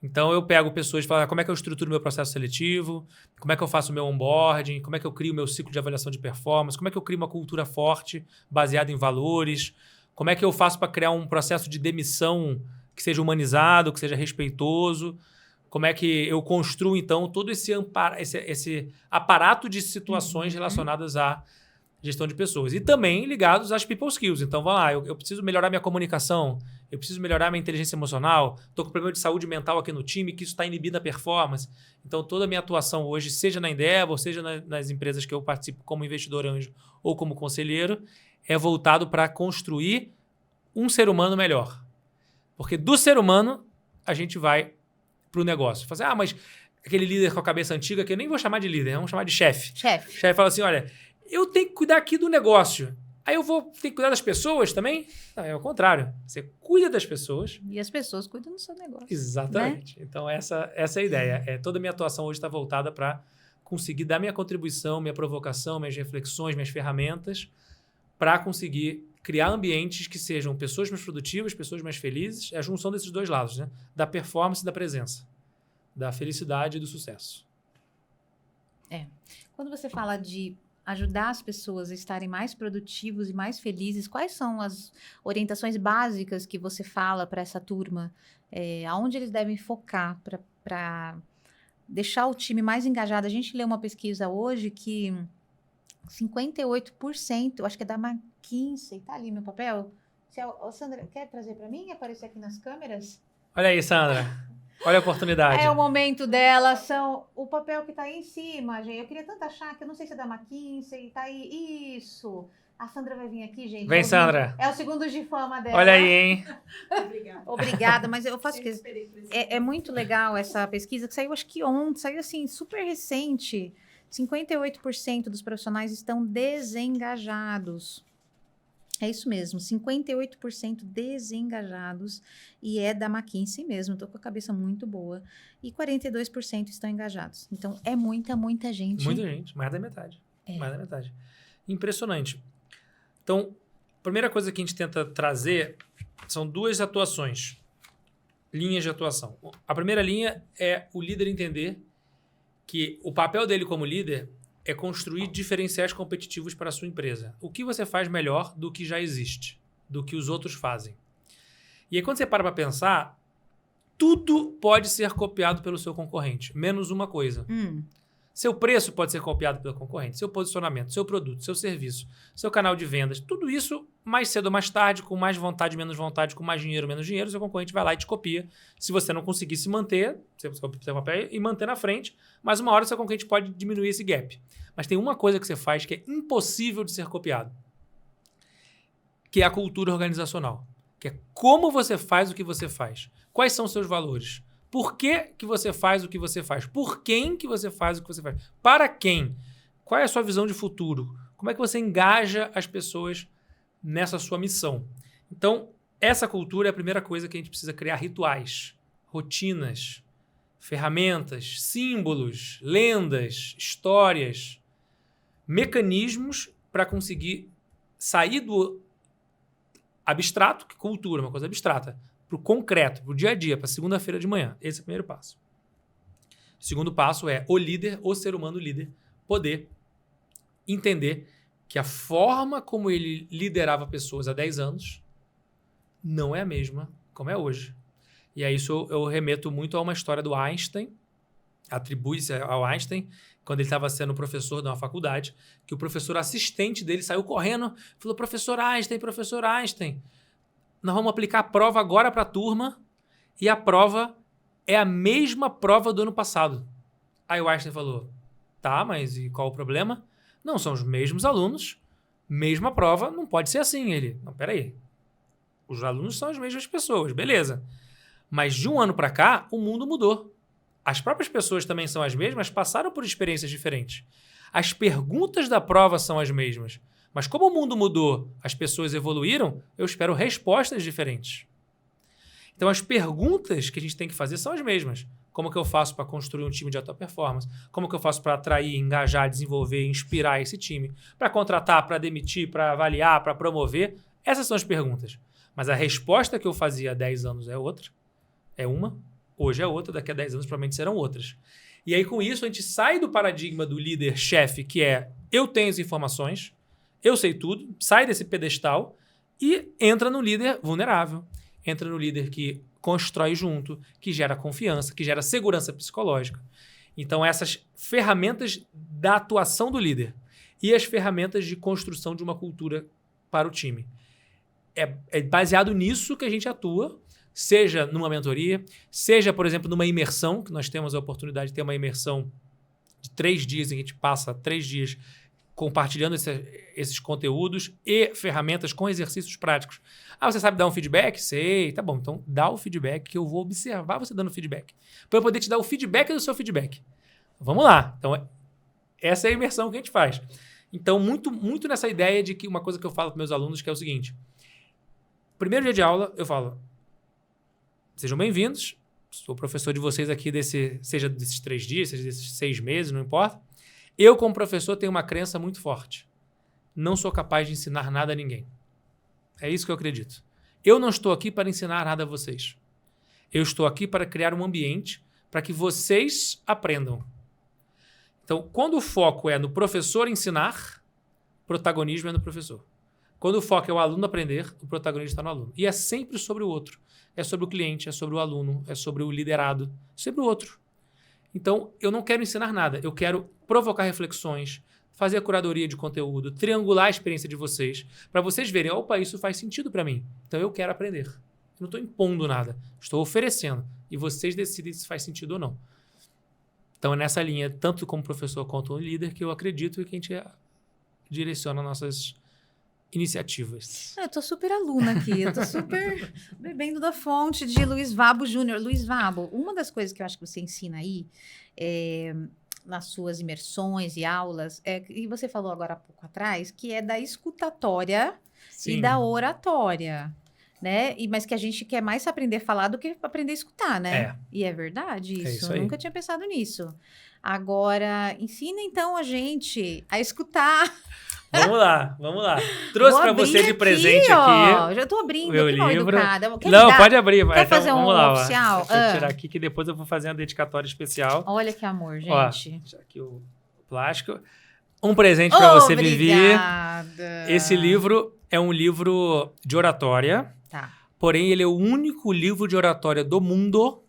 Então, eu pego pessoas e falo como é que eu estruturo meu processo seletivo, como é que eu faço o meu onboarding, como é que eu crio o meu ciclo de avaliação de performance, como é que eu crio uma cultura forte, baseada em valores, como é que eu faço para criar um processo de demissão que seja humanizado, que seja respeitoso, como é que eu construo, então, todo esse aparato de situações relacionadas à gestão de pessoas. E também ligados às people skills. Então, vamos lá, eu preciso melhorar minha comunicação, eu preciso melhorar minha inteligência emocional, estou com problema de saúde mental aqui no time, que isso está inibindo a performance. Então, toda a minha atuação hoje, seja na Endeavor, seja nas empresas que eu participo como investidor anjo ou como conselheiro, é voltado para construir um ser humano melhor. Porque do ser humano, a gente vai para o negócio. Fazer, mas aquele líder com a cabeça antiga, que eu nem vou chamar de líder, vamos chamar de chefe. O chefe fala assim, olha, eu tenho que cuidar aqui do negócio. Aí eu vou ter que cuidar das pessoas também? Não, é o contrário. Você cuida das pessoas. E as pessoas cuidam do seu negócio. Exatamente. Né? Então, essa é a ideia. Toda a minha atuação hoje está voltada para conseguir dar minha contribuição, minha provocação, minhas reflexões, minhas ferramentas para conseguir criar ambientes que sejam pessoas mais produtivas, pessoas mais felizes. É a junção desses dois lados, né? Da performance e da presença. Da felicidade e do sucesso. Quando você fala de ajudar as pessoas a estarem mais produtivos e mais felizes, quais são as orientações básicas que você fala para essa turma? Aonde eles devem focar para deixar o time mais engajado? A gente leu uma pesquisa hoje que 58%, eu acho que é da McKinsey, tá ali meu papel. Sandra, quer trazer para mim e aparecer aqui nas câmeras? Olha aí, Sandra. Olha a oportunidade. É o momento dela, o papel que tá aí em cima, gente. Eu queria tanto achar, que eu não sei se é da McKinsey, tá aí, isso. A Sandra vai vir aqui, gente. Vem, Sandra. É o segundo de fama dela. Olha aí, hein? Obrigada, mas eu faço que é muito legal essa pesquisa, que saiu acho que ontem, saiu assim, super recente. 58% dos profissionais estão desengajados. É isso mesmo, 58% desengajados, e é da McKinsey mesmo, estou com a cabeça muito boa, e 42% estão engajados. Então, é muita gente. Muita gente, mais da metade. Mais da metade. Impressionante. Então, a primeira coisa que a gente tenta trazer são duas atuações, linhas de atuação. A primeira linha é o líder entender que o papel dele como líder é construir diferenciais competitivos para a sua empresa. O que você faz melhor do que já existe, do que os outros fazem. E aí, quando você para pensar, tudo pode ser copiado pelo seu concorrente, menos uma coisa. Seu preço pode ser copiado pelo concorrente, seu posicionamento, seu produto, seu serviço, seu canal de vendas, tudo isso, mais cedo ou mais tarde, com mais vontade, menos vontade, com mais dinheiro, menos dinheiro, seu concorrente vai lá e te copia. Se você não conseguir se manter, você copia seu papel e manter na frente, mas uma hora seu concorrente pode diminuir esse gap. Mas tem uma coisa que você faz que é impossível de ser copiado, que é a cultura organizacional, que é como você faz o que você faz. Quais são os seus valores? Por que você faz o que você faz? Por quem que você faz o que você faz? Para quem? Qual é a sua visão de futuro? Como é que você engaja as pessoas nessa sua missão? Então, essa cultura é a primeira coisa que a gente precisa criar: rituais, rotinas, ferramentas, símbolos, lendas, histórias, mecanismos para conseguir sair do abstrato, que cultura é uma coisa abstrata, para o concreto, para o dia a dia, para segunda-feira de manhã. Esse é o primeiro passo. O segundo passo é o líder, o ser humano líder, poder entender que a forma como ele liderava pessoas há 10 anos não é a mesma como é hoje. E a isso eu remeto muito a uma história do Einstein, atribui-se ao Einstein, quando ele estava sendo professor de uma faculdade, que o professor assistente dele saiu correndo, falou: professor Einstein, nós vamos aplicar a prova agora para a turma, e a prova é a mesma prova do ano passado. Aí o Einstein falou: tá, mas e qual o problema? Não, são os mesmos alunos, mesma prova, não pode ser assim. Ele: não, peraí, os alunos são as mesmas pessoas, beleza. Mas de um ano para cá, o mundo mudou. As próprias pessoas também são as mesmas, passaram por experiências diferentes. As perguntas da prova são as mesmas, Mas como o mundo mudou, as pessoas evoluíram, eu espero respostas diferentes. Então, as perguntas que a gente tem que fazer são as mesmas. Como que eu faço para construir um time de alta performance? Como que eu faço para atrair, engajar, desenvolver, inspirar esse time? Para contratar, para demitir, para avaliar, para promover? Essas são as perguntas. Mas a resposta que eu fazia há 10 anos é outra. É uma. Hoje é outra. Daqui a 10 anos provavelmente serão outras. E aí, com isso, a gente sai do paradigma do líder-chefe, que é eu tenho as informações, eu sei tudo, sai desse pedestal e entra no líder vulnerável. Entra no líder que constrói junto, que gera confiança, que gera segurança psicológica. Então, essas ferramentas da atuação do líder e as ferramentas de construção de uma cultura para o time. É baseado nisso que a gente atua, seja numa mentoria, seja, por exemplo, numa imersão, que nós temos a oportunidade de ter uma imersão de 3 dias, em que a gente passa 3 dias compartilhando esses conteúdos e ferramentas com exercícios práticos. Ah, você sabe dar um feedback? Sei. Tá bom, então dá o feedback que eu vou observar você dando feedback. Para eu poder te dar o feedback do seu feedback. Vamos lá. Então, essa é a imersão que a gente faz. Então, muito nessa ideia de que uma coisa que eu falo para meus alunos que é o seguinte. Primeiro dia de aula, eu falo, sejam bem-vindos, sou professor de vocês aqui, seja desses 3 dias, seja desses 6 meses, não importa. Eu, como professor, tenho uma crença muito forte. Não sou capaz de ensinar nada a ninguém. É isso que eu acredito. Eu não estou aqui para ensinar nada a vocês. Eu estou aqui para criar um ambiente para que vocês aprendam. Então, quando o foco é no professor ensinar, o protagonismo é no professor. Quando o foco é o aluno aprender, o protagonismo está no aluno. E é sempre sobre o outro. É sobre o cliente, é sobre o aluno, é sobre o liderado, é sobre o outro. Então, eu não quero ensinar nada. Eu quero provocar reflexões, fazer a curadoria de conteúdo, triangular a experiência de vocês, para vocês verem, opa, isso faz sentido para mim. Então, eu quero aprender. Eu não estou impondo nada. Estou oferecendo. E vocês decidem se faz sentido ou não. Então, é nessa linha, tanto como professor quanto como líder, que eu acredito e que a gente direciona nossas iniciativas. Eu tô super aluna aqui, eu tô super bebendo da fonte de Luiz Vabo Júnior. Luiz Vabo, uma das coisas que eu acho que você ensina aí, nas suas imersões e aulas, e você falou agora há pouco atrás, que é da escutatória e da oratória, né? Mas que a gente quer mais aprender a falar do que aprender a escutar, né? E é verdade isso, eu nunca tinha pensado nisso. Agora, ensina então a gente a escutar. Vamos lá. Trouxe para você de presente aqui. Já tô abrindo, meu que mal livro. educada. Não, pode abrir. Quer fazer um oficial? Deixa eu tirar aqui que depois eu vou fazer uma dedicatória especial. Olha que amor, gente. Ó, aqui o plástico. Um presente para você, Vivi. Obrigada. Esse livro é um livro de oratória. Tá. Porém, ele é o único livro de oratória do mundo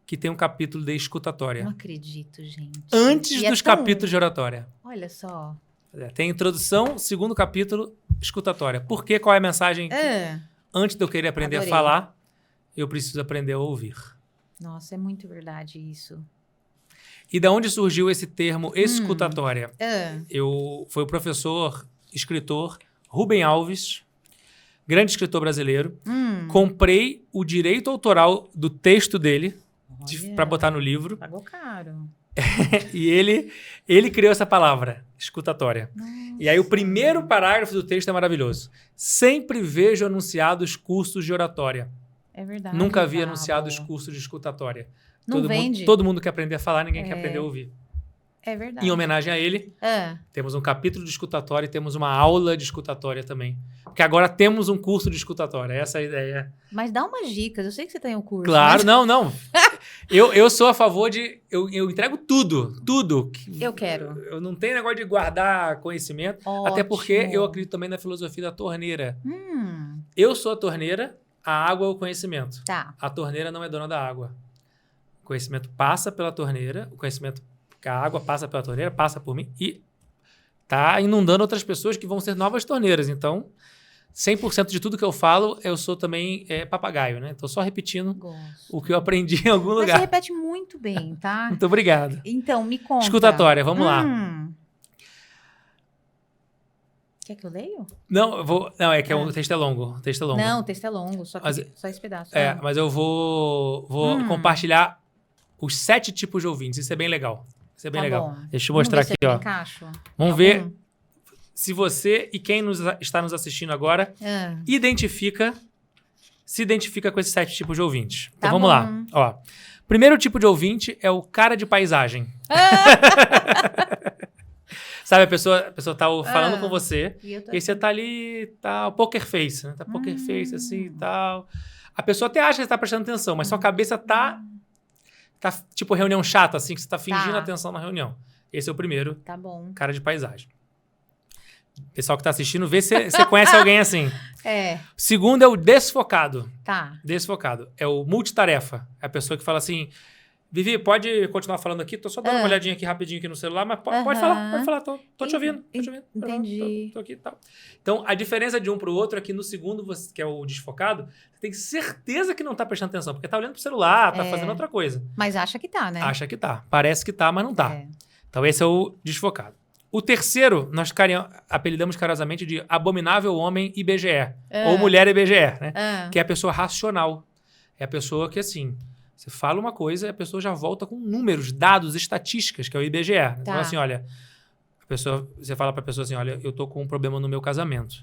que tem um capítulo de escutatória. Não acredito, gente. Antes dos capítulos de oratória. Olha só. Tem introdução, segundo capítulo, escutatória. Por quê? Qual é a mensagem? Antes de eu querer aprender a falar, eu preciso aprender a ouvir. Nossa, é muito verdade isso. E da onde surgiu esse termo escutatória? Foi o professor, escritor Rubem Alves, grande escritor brasileiro. Comprei o direito autoral do texto dele para botar no livro. Pagou caro. E ele criou essa palavra, escutatória. Nossa. E aí o primeiro parágrafo do texto é maravilhoso. Sempre vejo anunciados cursos de oratória. É verdade. Nunca vi anunciados cursos de escutatória. Não vende. Todo mundo quer aprender a falar, ninguém quer aprender a ouvir. É verdade. Em homenagem a ele, temos um capítulo de escutatória e temos uma aula de escutatória também. Porque agora temos um curso de escutatória, essa é a ideia. Mas dá umas dicas, eu sei que você tem um curso. Claro, mas... não. Eu sou a favor de... Eu entrego tudo. Eu quero. Eu não tenho negócio de guardar conhecimento. Ótimo. Até porque eu acredito também na filosofia da torneira. Eu sou a torneira, a água é o conhecimento. Tá. A torneira não é dona da água. O conhecimento passa pela torneira, a água passa pela torneira, passa por mim e tá inundando outras pessoas que vão ser novas torneiras. Então, 100% de tudo que eu falo, eu sou também papagaio, né? Tô só repetindo o que eu aprendi em algum lugar. Mas você repete muito bem, tá? Muito obrigado. Então, me conta. Escutatória, vamos lá. Quer que eu leio? Não, eu vou... Não, é que o texto é longo. Não, o texto é longo, só esse pedaço. Mas eu vou compartilhar os 7 tipos de ouvintes. Isso é bem legal. Isso é bem legal. Bom. Deixa eu mostrar aqui, ó. Encaixo. Vamos ver. se você e quem está nos assistindo agora se identifica com esses 7 tipos de ouvintes. Então vamos lá. Ó, primeiro tipo de ouvinte é o cara de paisagem. Sabe, a pessoa tá falando com você e você tá ali, tá poker face, né? Tá poker face assim e tal. A pessoa até acha que você tá prestando atenção, mas sua cabeça tá tipo reunião chata, assim, que você tá fingindo atenção na reunião. Esse é o primeiro. Tá bom. Cara de paisagem. Pessoal que tá assistindo, vê se você conhece alguém assim. Segundo é o desfocado. Tá. Desfocado. É o multitarefa. É a pessoa que fala assim, Vivi, pode continuar falando aqui? Tô só dando uma olhadinha aqui rapidinho aqui no celular, mas pode falar. Tô te ouvindo. Entendi. Tô aqui e tal. Então, a diferença de um pro outro é que no segundo, que é o desfocado, você tem certeza que não tá prestando atenção, porque tá olhando pro celular, tá fazendo outra coisa. Mas acha que tá, né? Acha que tá. Parece que tá, mas não tá. Então, esse é o desfocado. O terceiro, nós apelidamos carinhosamente de abominável homem IBGE. Ou mulher IBGE, né? Que é a pessoa racional. É a pessoa que, assim, você fala uma coisa e a pessoa já volta com números, dados, estatísticas, que é o IBGE. Então, assim, olha, você fala pra pessoa assim, olha, eu tô com um problema no meu casamento.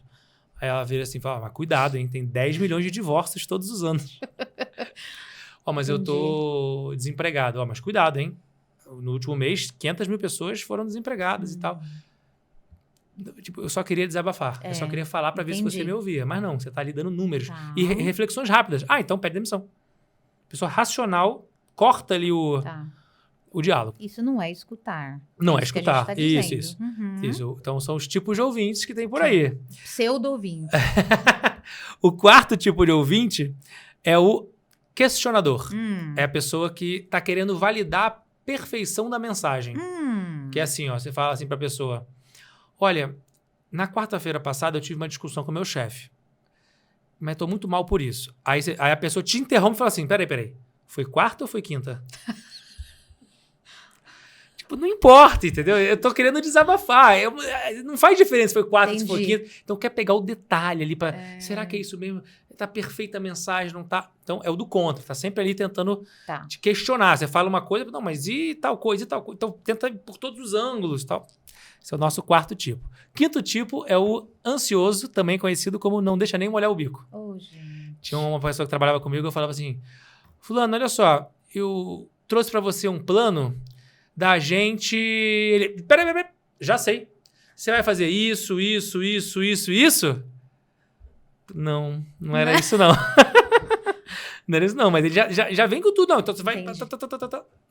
Aí ela vira assim e fala, mas cuidado, hein? Tem 10 milhões de divórcios todos os anos. Mas eu tô desempregado. Mas cuidado, hein? No último mês, 500 mil pessoas foram desempregadas e tal. Tipo, eu só queria desabafar. Eu só queria falar para ver se você me ouvia. Mas não, você tá ali dando números. E reflexões rápidas. Então pede demissão. Pessoa racional corta ali o diálogo. Isso não é escutar. Não é escutar. Tá isso. Então são os tipos de ouvintes que tem por aí. Pseudo-ouvinte. O quarto tipo de ouvinte é o questionador. É a pessoa que tá querendo validar a perfeição da mensagem. Que é assim, você fala assim pra pessoa, olha, na quarta-feira passada eu tive uma discussão com o meu chefe, mas tô muito mal por isso. Aí a pessoa te interrompe e fala assim, peraí, foi quarta ou foi quinta? Tipo, não importa, entendeu? Eu tô querendo desabafar. Não faz diferença se foi quarta ou se foi quinta. Então quer pegar o detalhe ali pra, será que é isso mesmo? Tá perfeita a mensagem, não tá? Então é o do contra, tá sempre ali tentando te questionar. Você fala uma coisa, não, mas e tal coisa, e tal coisa? Então tenta por todos os ângulos e tal. Esse é o nosso quarto tipo. Quinto tipo é o ansioso, também conhecido como não deixa nem molhar o bico. Gente. Tinha uma pessoa que trabalhava comigo, eu falava assim, fulano, olha só, eu trouxe pra você um plano da gente... Peraí, já sei. Você vai fazer isso? Não era isso, não. Não era isso, não. Mas ele já vem com tudo, não. Então você vai...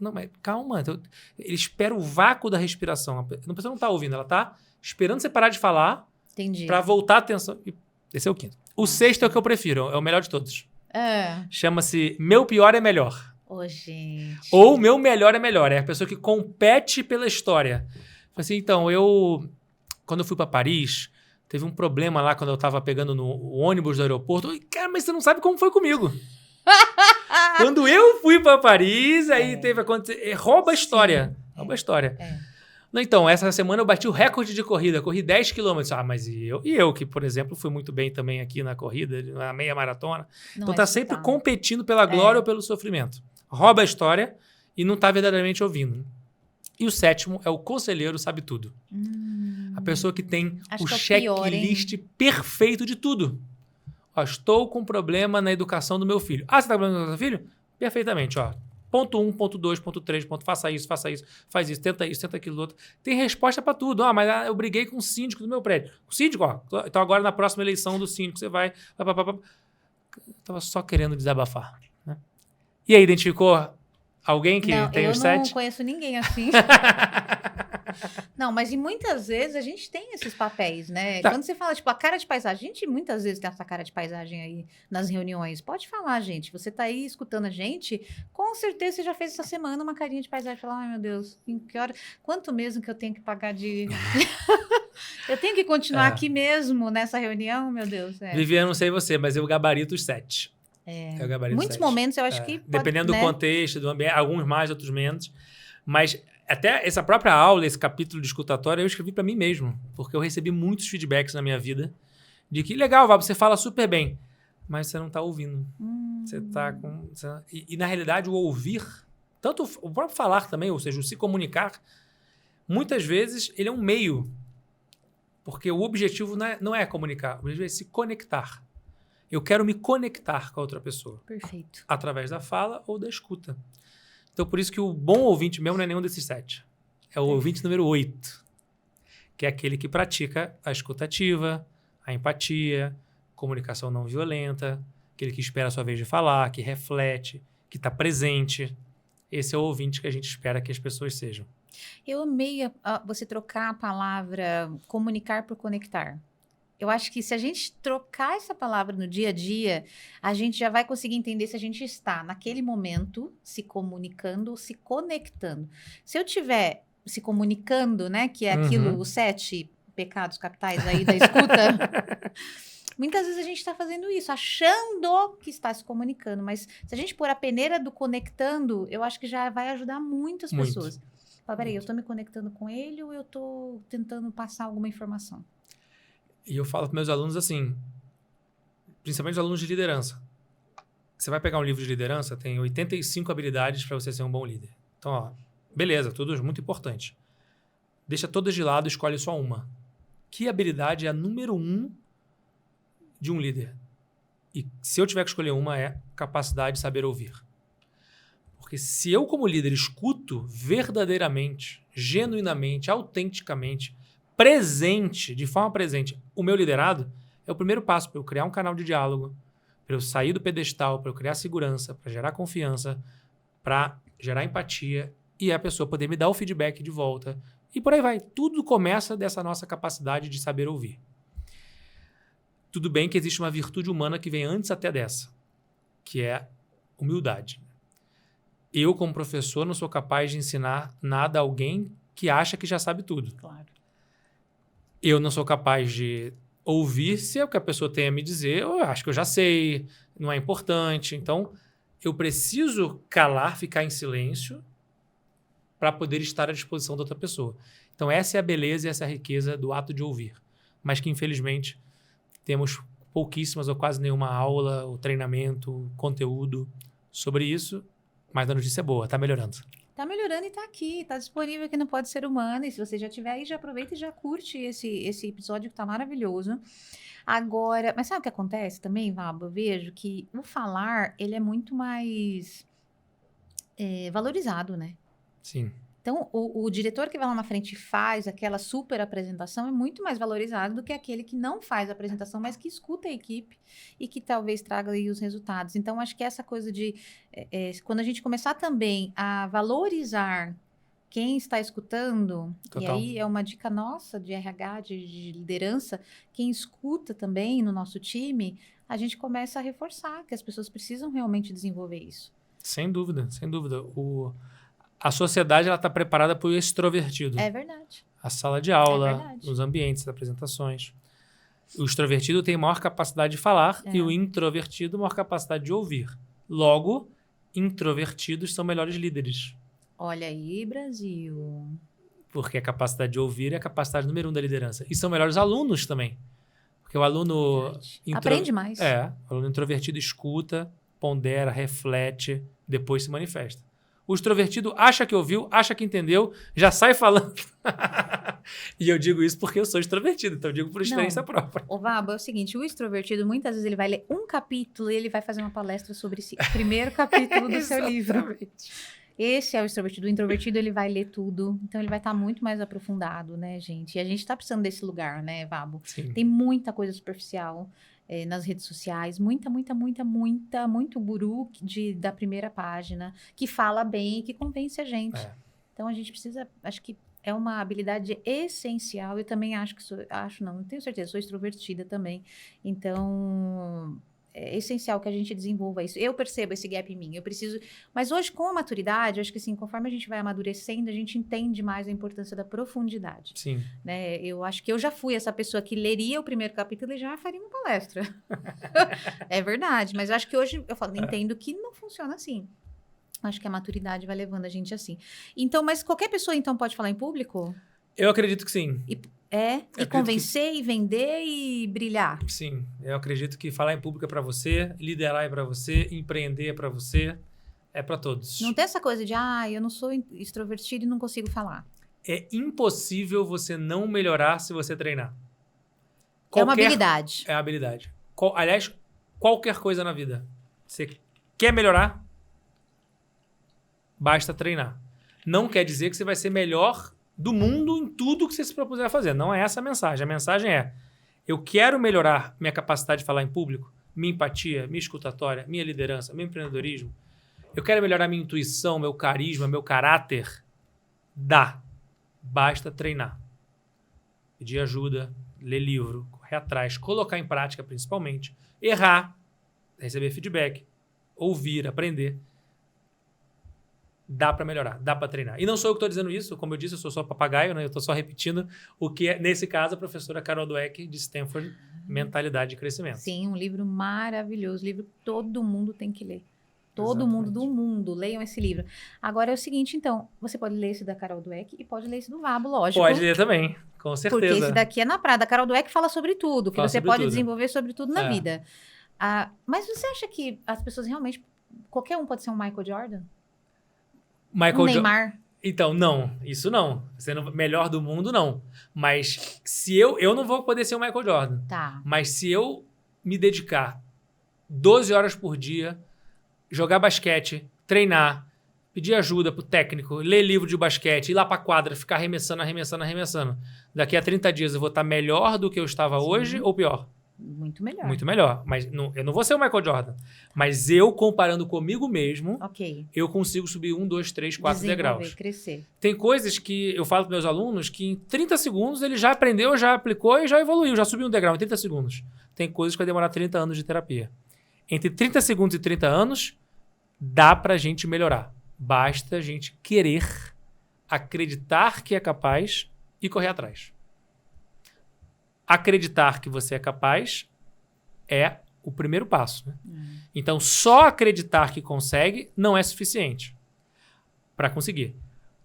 Não, mas calma. Então, ele espera o vácuo da respiração. A pessoa não tá ouvindo, ela tá esperando você parar de falar pra voltar a atenção. Esse é o quinto. O sexto é o que eu prefiro, é o melhor de todos. Chama-se Meu Pior é Melhor. Gente. Ou Meu Melhor é Melhor. É a pessoa que compete pela história. Assim, então, quando eu fui pra Paris... Teve um problema lá quando eu tava pegando no ônibus do aeroporto. Cara, mas você não sabe como foi comigo. Quando eu fui pra Paris, aí teve acontecer. Rouba a história. Rouba a história. Então, essa semana eu bati o recorde de corrida. Corri 10 quilômetros. Mas e eu? E eu, que, por exemplo, fui muito bem também aqui na corrida, na meia maratona. Então tá sempre competindo pela glória ou pelo sofrimento. Rouba a história e não tá verdadeiramente ouvindo. E o sétimo é o conselheiro sabe tudo. A pessoa que tem o checklist perfeito de tudo. Estou com problema na educação do meu filho. Você está com problema no seu filho? Perfeitamente. Ponto 1, ponto 2, ponto 3, faça isso, faz isso, tenta aquilo outro. Tem resposta para tudo. Mas eu briguei com o síndico do meu prédio. O síndico, então agora na próxima eleição do síndico você vai... Estava só querendo desabafar. Né? E aí, identificou alguém que tem os 7? Eu não conheço ninguém assim. Não, mas muitas vezes a gente tem esses papéis, né? Quando você fala, tipo, a cara de paisagem, a gente muitas vezes tem essa cara de paisagem aí nas reuniões. Pode falar, gente. Você tá aí escutando a gente, com certeza você já fez essa semana uma carinha de paisagem. Falar, ai meu Deus, em que hora? Quanto mesmo que eu tenho que pagar de... Eu tenho que continuar aqui mesmo nessa reunião, meu Deus. Viviane, não sei você, mas eu gabarito os 7. Muitos 7. Momentos eu acho que... Dependendo do contexto, do ambiente, alguns mais, outros menos. Mas... Até essa própria aula, esse capítulo de escutatória, eu escrevi para mim mesmo. Porque eu recebi muitos feedbacks na minha vida de que, legal, Val, você fala super bem, mas você não está ouvindo. Você está com... E, na realidade, o ouvir, tanto o próprio falar também, ou seja, o se comunicar, muitas vezes ele é um meio. Porque o objetivo não é comunicar, o objetivo é se conectar. Eu quero me conectar com a outra pessoa. Perfeito. Através da fala ou da escuta. Então, por isso que o bom ouvinte mesmo não é nenhum desses 7. É o ouvinte número 8, que é aquele que pratica a escuta ativa, a empatia, comunicação não violenta, aquele que espera a sua vez de falar, que reflete, que está presente. Esse é o ouvinte que a gente espera que as pessoas sejam. Eu amei você trocar a palavra comunicar por conectar. Eu acho que se a gente trocar essa palavra no dia a dia, a gente já vai conseguir entender se a gente está naquele momento se comunicando ou se conectando. Se eu estiver se comunicando, né, que é aquilo, os 7 pecados capitais aí da escuta, muitas vezes a gente está fazendo isso, achando que está se comunicando, mas se a gente pôr a peneira do conectando, eu acho que já vai ajudar muitas pessoas. Fala, peraí, eu estou me conectando com ele ou eu estou tentando passar alguma informação? E eu falo para meus alunos assim, principalmente os alunos de liderança. Você vai pegar um livro de liderança, tem 85 habilidades para você ser um bom líder. Então, ó, beleza, tudo muito importante. Deixa todas de lado, escolhe só uma. Que habilidade é a número 1 de um líder? E se eu tiver que escolher uma, é capacidade de saber ouvir. Porque se eu, como líder, escuto verdadeiramente, genuinamente, autenticamente, presente, de forma presente, o meu liderado, é o primeiro passo para eu criar um canal de diálogo, para eu sair do pedestal, para eu criar segurança, para gerar confiança, para gerar empatia e a pessoa poder me dar o feedback de volta. E por aí vai. Tudo começa dessa nossa capacidade de saber ouvir. Tudo bem que existe uma virtude humana que vem antes até dessa, que é humildade. Eu, como professor, não sou capaz de ensinar nada a alguém que acha que já sabe tudo. Claro. Eu não sou capaz de ouvir se é o que a pessoa tem a me dizer, eu acho que eu já sei, não é importante. Então, eu preciso calar, ficar em silêncio para poder estar à disposição da outra pessoa. Então, essa é a beleza e essa é a riqueza do ato de ouvir. Mas que, infelizmente, temos pouquíssimas ou quase nenhuma aula, ou treinamento, conteúdo sobre isso, mas a notícia é boa, está melhorando. Tá melhorando e tá aqui, tá disponível aqui no Pode Ser Humano. E se você já tiver aí, já aproveita e já curte esse episódio que tá maravilhoso. Agora, mas sabe o que acontece também, Vabo? Eu vejo que o falar, ele é muito mais valorizado, né? Sim. Então, o diretor que vai lá na frente e faz aquela super apresentação é muito mais valorizado do que aquele que não faz a apresentação, mas que escuta a equipe e que talvez traga aí os resultados. Então, acho que essa coisa de... quando a gente começar também a valorizar quem está escutando, Total. E aí é uma dica nossa de RH, de liderança, quem escuta também no nosso time, a gente começa a reforçar que as pessoas precisam realmente desenvolver isso. Sem dúvida, sem dúvida. A sociedade está preparada para o extrovertido. É verdade. A sala de aula, os ambientes, as apresentações. O extrovertido tem maior capacidade de falar e o introvertido maior capacidade de ouvir. Logo, introvertidos são melhores líderes. Olha aí, Brasil. Porque a capacidade de ouvir é a capacidade número 1 da liderança. E são melhores alunos também. Porque o aluno... Aprende mais. O aluno introvertido escuta, pondera, reflete, depois se manifesta. O extrovertido acha que ouviu, acha que entendeu, já sai falando. E eu digo isso porque eu sou extrovertido, então eu digo por experiência própria. O Vabo, é o seguinte, o extrovertido, muitas vezes ele vai ler um capítulo e ele vai fazer uma palestra sobre esse primeiro capítulo do seu livro. Esse é o extrovertido. O introvertido, ele vai ler tudo, então ele vai estar muito mais aprofundado, né, gente? E a gente está precisando desse lugar, né, Vabo? Sim. Tem muita coisa superficial nas redes sociais, muito guru da primeira página, que fala bem e que convence a gente. Então a gente precisa, acho que é uma habilidade essencial. Eu também não tenho certeza, sou extrovertida também. Então, é essencial que a gente desenvolva isso. Eu percebo esse gap em mim, eu preciso... Mas hoje, com a maturidade, eu acho que assim, conforme a gente vai amadurecendo, a gente entende mais a importância da profundidade. Sim. Né? Eu acho que eu já fui essa pessoa que leria o primeiro capítulo e já faria uma palestra. É verdade, mas eu acho que hoje entendo que não funciona assim. Acho que a maturidade vai levando a gente assim. Então, mas qualquer pessoa, então, pode falar em público? Eu acredito que sim. E convencer, e vender, e brilhar. Sim, eu acredito que falar em público é para você, liderar é para você, empreender é para você, é para todos. Não tem essa coisa de, eu não sou extrovertido e não consigo falar. É impossível você não melhorar se você treinar. É uma habilidade. É uma habilidade. Aliás, qualquer coisa na vida. Você quer melhorar? Basta treinar. Não quer dizer que você vai ser melhor do mundo em tudo que você se propuser a fazer. Não é essa a mensagem. A mensagem é: eu quero melhorar minha capacidade de falar em público, minha empatia, minha escutatória, minha liderança, meu empreendedorismo. Eu quero melhorar minha intuição, meu carisma, meu caráter. Dá. Basta treinar. Pedir ajuda, ler livro, correr atrás, colocar em prática principalmente, errar, receber feedback, ouvir, aprender. Dá para melhorar, dá para treinar. E não sou eu que estou dizendo isso, como eu disse, eu sou só papagaio, né? Eu estou só repetindo o que é, nesse caso, a professora Carol Dweck, de Stanford, Mentalidade de Crescimento. Sim, um livro maravilhoso, livro que todo mundo tem que ler. Todo mundo do mundo, leiam esse livro. Agora é o seguinte, então, você pode ler esse da Carol Dweck e pode ler esse do Vabo, lógico. Pode ler também, com certeza. Porque esse daqui é na praia. Da Carol Dweck fala sobre tudo, que você pode desenvolver sobre tudo na vida. Mas você acha que as pessoas realmente... Qualquer um pode ser um Michael Jordan? Um Neymar? Então, não. Isso não. Sendo melhor do mundo, não. Mas se eu não vou poder ser o Michael Jordan. Tá. Mas se eu me dedicar 12 horas por dia, jogar basquete, treinar, pedir ajuda pro técnico, ler livro de basquete, ir lá pra quadra, ficar arremessando. Daqui a 30 dias eu vou estar melhor do que eu estava hoje ou pior? Muito melhor. Muito melhor. Mas eu não vou ser o Michael Jordan. Mas eu, comparando comigo mesmo, eu consigo subir 1, 2, 3, 4 degraus. Crescer. Tem coisas que eu falo para meus alunos que em 30 segundos ele já aprendeu, já aplicou e já evoluiu, já subiu um degrau em 30 segundos. Tem coisas que vai demorar 30 anos de terapia. Entre 30 segundos e 30 anos, dá pra gente melhorar. Basta a gente querer, acreditar que é capaz e correr atrás. Acreditar que você é capaz é o primeiro passo. Né? Então, só acreditar que consegue não é suficiente para conseguir.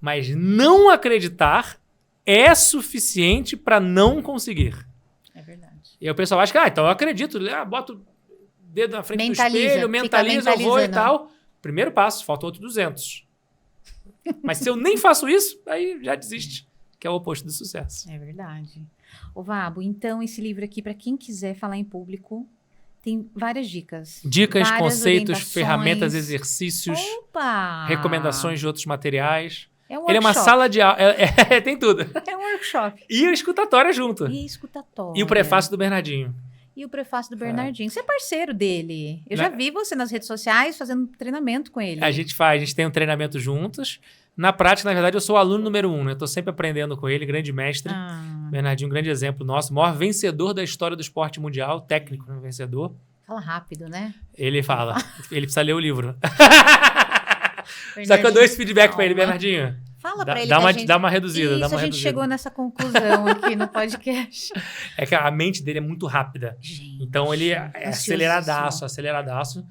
Mas não acreditar é suficiente para não conseguir. É verdade. E aí o pessoal acha que, então eu acredito, boto o dedo na frente do espelho, mentaliza, eu vou e tal. Primeiro passo, faltam outros 200. Mas se eu nem faço isso, aí já desiste, que é o oposto do sucesso. É verdade. Ô Vabo, então esse livro aqui, para quem quiser falar em público, tem várias dicas. Dicas, conceitos, ferramentas, exercícios, recomendações de outros materiais. É um workshop. Ele é uma sala de aula, tem tudo. É um workshop. E a escutatória junto. E o prefácio do Bernardinho. Você é parceiro dele. Eu já vi você nas redes sociais fazendo treinamento com ele. A gente tem um treinamento juntos. Na prática, na verdade, eu sou o aluno número 1, né? Eu tô sempre aprendendo com ele, grande mestre. Bernardinho, um grande exemplo nosso. Maior vencedor da história do esporte mundial, técnico, né? Vencedor. Fala rápido, né? Ele fala. Ele precisa ler o livro. Só que eu dou esse feedback pra ele, Bernardinho. Fala pra ele dá uma reduzida. Isso, a gente chegou nessa conclusão aqui no podcast. É que a mente dele é muito rápida. Gente, então ele é aceleradaço.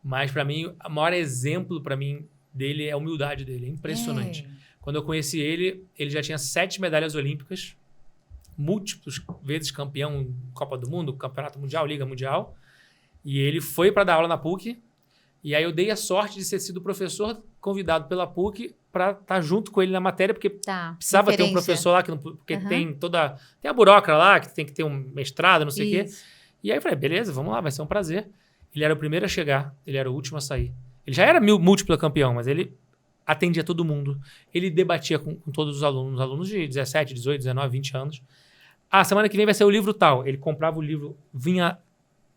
Mas pra mim, o maior exemplo pra mim dele é a humildade dele. É impressionante. Quando eu conheci ele, ele já tinha 7 medalhas olímpicas, múltiplas vezes campeão Copa do Mundo, Campeonato Mundial, Liga Mundial. E ele foi para dar aula na PUC. E aí eu dei a sorte de ter sido professor convidado pela PUC para estar junto com ele na matéria, porque precisava ter um professor lá, porque tem a burocrata lá, que tem que ter um mestrado, não sei o quê. E aí eu falei, beleza, vamos lá, vai ser um prazer. Ele era o primeiro a chegar, ele era o último a sair. Ele já era múltiplo campeão, mas ele atendia todo mundo. Ele debatia com todos os alunos de 17, 18, 19, 20 anos. Semana que vem vai ser o livro tal. Ele comprava o livro, vinha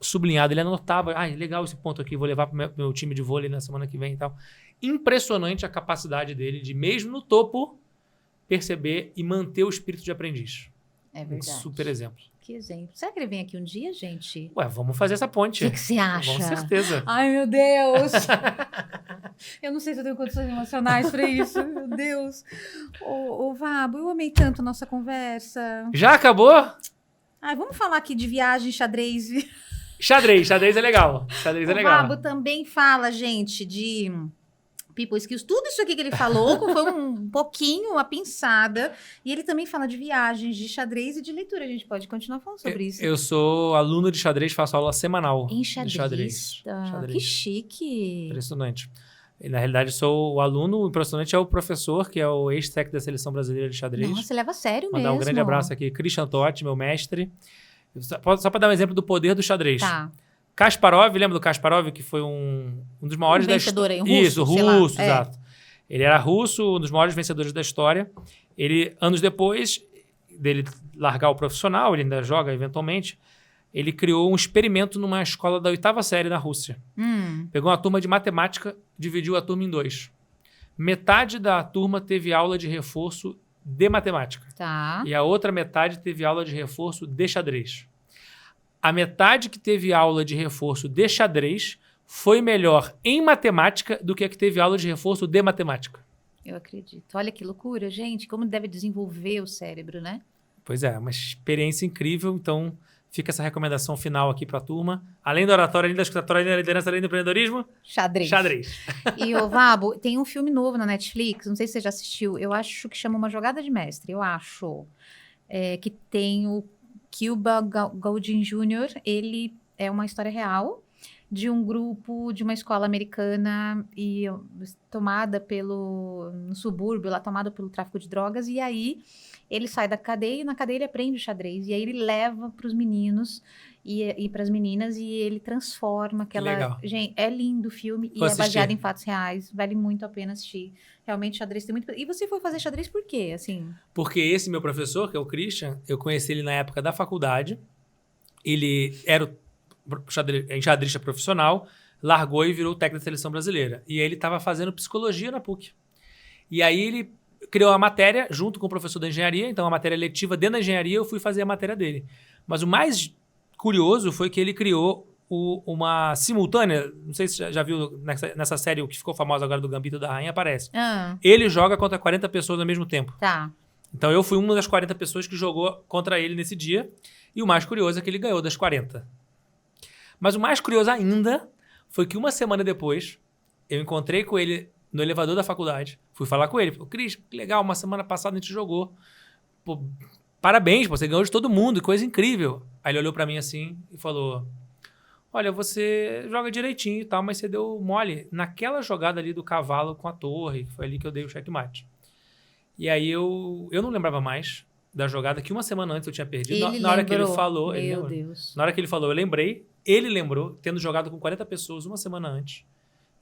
sublinhado, ele anotava, legal esse ponto aqui, vou levar para o meu time de vôlei na semana que vem e tal. Impressionante a capacidade dele de, mesmo no topo, perceber e manter o espírito de aprendiz. É verdade. Um super exemplo. Que exemplo. Será que ele vem aqui um dia, gente? Vamos fazer essa ponte. O que você acha? Com certeza. Ai, meu Deus! Eu não sei se eu tenho condições emocionais para isso. Meu Deus. Ô, Vabo, eu amei tanto a nossa conversa. Já acabou? Vamos falar aqui de viagem, xadrez. Xadrez é legal. O Vabo também fala, gente, de people skills. Tudo isso aqui que ele falou foi um pouquinho, uma pinçada. E ele também fala de viagens, de xadrez e de leitura. A gente pode continuar falando sobre isso. Eu sou aluno de xadrez, faço aula semanal. Em xadrez? Que chique. Impressionante. E, na realidade, sou o aluno, o impressionante é o professor, que é o ex-técnico da Seleção Brasileira de Xadrez. Nossa, você leva a sério mesmo. Mandar um grande abraço aqui. Christian Totti, meu mestre. Só para dar um exemplo do poder do xadrez. Tá. Kasparov, lembra do Kasparov, que foi um dos maiores da história? Isso, russo, exato. Ele era russo, um dos maiores vencedores da história. Ele, anos depois dele largar o profissional, ele ainda joga eventualmente, ele criou um experimento numa escola da 8ª série na Rússia. Pegou uma turma de matemática, dividiu a turma em 2. Metade da turma teve aula de reforço de matemática. Tá. E a outra metade teve aula de reforço de xadrez. A metade que teve aula de reforço de xadrez foi melhor em matemática do que a que teve aula de reforço de matemática. Eu acredito. Olha que loucura, gente. Como deve desenvolver o cérebro, né? Pois é, uma experiência incrível. Então, fica essa recomendação final aqui para a turma. Além da oratória, além da escutatória, além da liderança, além do empreendedorismo... Xadrez. E, Vabo, tem um filme novo na Netflix, não sei se você já assistiu, eu acho que chama Uma Jogada de Mestre, eu acho. Que tem o Cuba Gooding Jr., ele é uma história real de um grupo de uma escola americana e tomada no subúrbio, lá tomada pelo tráfico de drogas, e aí ele sai da cadeia e na cadeia ele aprende o xadrez, e aí ele leva para os meninos e para as meninas, e ele transforma aquela... Legal. Gente, é lindo o filme e é baseado em fatos reais, vale muito a pena assistir. Realmente, xadrez tem muito... E você foi fazer xadrez por quê, assim? Porque esse meu professor, que é o Christian, eu conheci ele na época da faculdade, ele era enxadrista profissional, largou e virou técnico da seleção brasileira. E ele estava fazendo psicologia na PUC. E aí ele criou a matéria junto com o professor da engenharia, então a matéria letiva dentro da engenharia, eu fui fazer a matéria dele. Mas o mais curioso foi que ele criou uma simultânea, não sei se já viu nessa série, o que ficou famosa agora do Gambito da Rainha, aparece. Ele joga contra 40 pessoas ao mesmo tempo. Tá. Então eu fui uma das 40 pessoas que jogou contra ele nesse dia, e o mais curioso é que ele ganhou das 40. Mas o mais curioso ainda foi que uma semana depois, eu encontrei com ele no elevador da faculdade, fui falar com ele, falei, Cris, que legal, uma semana passada a gente jogou. Pô, parabéns, você ganhou de todo mundo, coisa incrível. Aí ele olhou pra mim assim e falou, olha, você joga direitinho e tal, mas você deu mole naquela jogada ali do cavalo com a torre, que foi ali que eu dei o checkmate. E aí eu não lembrava mais da jogada que uma semana antes eu tinha perdido. Na hora que ele falou, na hora que ele falou, eu lembrei. Ele lembrou, tendo jogado com 40 pessoas uma semana antes.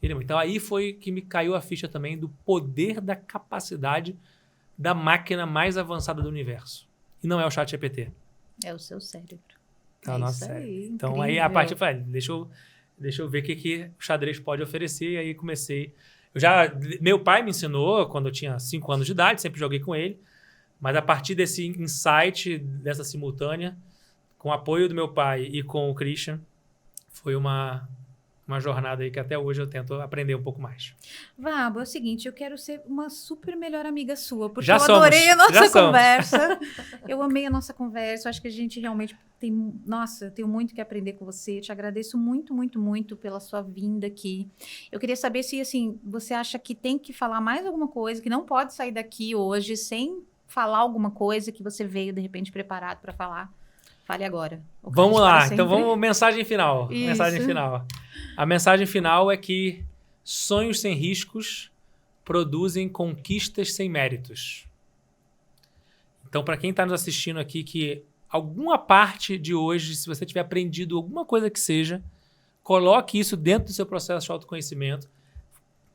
Então aí foi que me caiu a ficha também do poder da capacidade da máquina mais avançada do universo. E não é o ChatGPT. É o seu cérebro. É o nosso cérebro. Então aí a parte foi, deixa eu ver o que o xadrez pode oferecer. E aí comecei. Meu pai me ensinou quando eu tinha 5 anos de idade, sempre joguei com ele. Mas a partir desse insight, dessa simultânea, com o apoio do meu pai e com o Christian, foi uma jornada aí que até hoje eu tento aprender um pouco mais. Vabo, é o seguinte, eu quero ser uma super melhor amiga sua, porque eu adorei a nossa conversa. Eu amei a nossa conversa, eu acho que a gente realmente tem... Nossa, eu tenho muito que aprender com você, eu te agradeço muito, muito, muito pela sua vinda aqui. Eu queria saber se, assim, você acha que tem que falar mais alguma coisa, que não pode sair daqui hoje sem falar alguma coisa que você veio, de repente, preparado para falar. Fale agora. Vamos lá, então vamos mensagem final. Isso. Mensagem final. A mensagem final é que sonhos sem riscos produzem conquistas sem méritos. Então, para quem está nos assistindo aqui, que alguma parte de hoje, se você tiver aprendido alguma coisa que seja, coloque isso dentro do seu processo de autoconhecimento.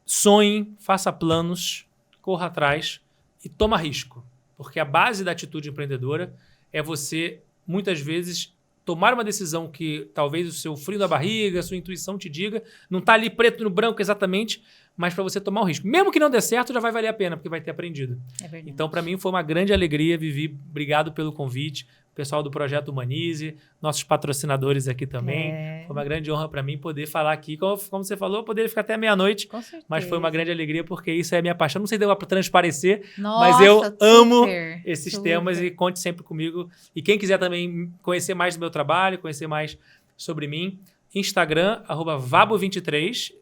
Sonhe, faça planos, corra atrás e toma risco. Porque a base da atitude empreendedora é você, muitas vezes, tomar uma decisão que talvez o seu frio da barriga, a sua intuição te diga, não está ali preto no branco exatamente, mas para você tomar o risco. Mesmo que não dê certo, já vai valer a pena, porque vai ter aprendido. É verdade. Então, para mim, foi uma grande alegria, Vivi. Obrigado pelo convite. Pessoal do Projeto Humanize, nossos patrocinadores aqui também. Foi uma grande honra para mim poder falar aqui. Como você falou, eu poderia ficar até meia-noite, mas foi uma grande alegria porque isso é a minha paixão. Não sei se deu para transparecer, mas eu amo esses temas e conte sempre comigo. E quem quiser também conhecer mais do meu trabalho, conhecer mais sobre mim, Instagram, @vabo23.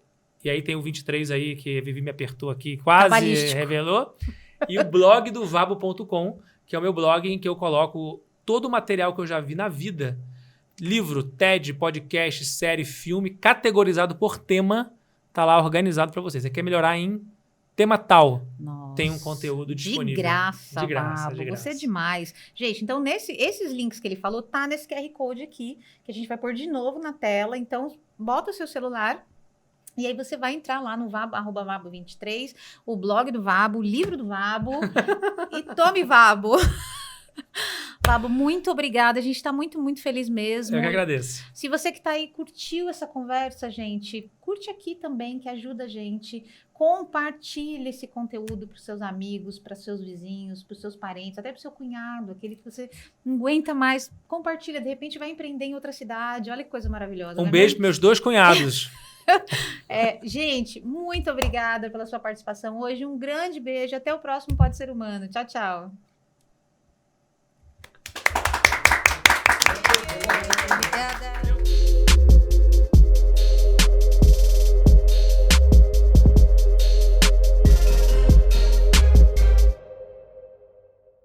E aí tem o 23 aí que a Vivi me apertou aqui, quase revelou. E o blog do vabo.com, que é o meu blog em que eu coloco todo o material que eu já vi na vida, livro, TED, podcast, série, filme, categorizado por tema, tá lá organizado para você. Você quer melhorar em tema tal. Nossa, tem um conteúdo disponível. De graça, Babo. De graça. Você é demais. Gente, então esses links que ele falou, tá nesse QR Code aqui, que a gente vai pôr de novo na tela. Então, bota o seu celular e aí você vai entrar lá no Vabo, @Vabo23, o blog do Vabo, o livro do Vabo e tome Vabo. Vabo, muito obrigada. A gente tá muito, muito feliz mesmo. Eu que agradeço. Se você que tá aí curtiu essa conversa, gente, curte aqui também, que ajuda a gente. Compartilhe esse conteúdo para os seus amigos, para seus vizinhos, para os seus parentes, até para o seu cunhado, aquele que você não aguenta mais. Compartilha, de repente vai empreender em outra cidade. Olha que coisa maravilhosa. Um beijo para meus 2 cunhados. Gente, muito obrigada pela sua participação hoje. Um grande beijo. Até o próximo Pode Ser Humano. Tchau, tchau. Obrigada.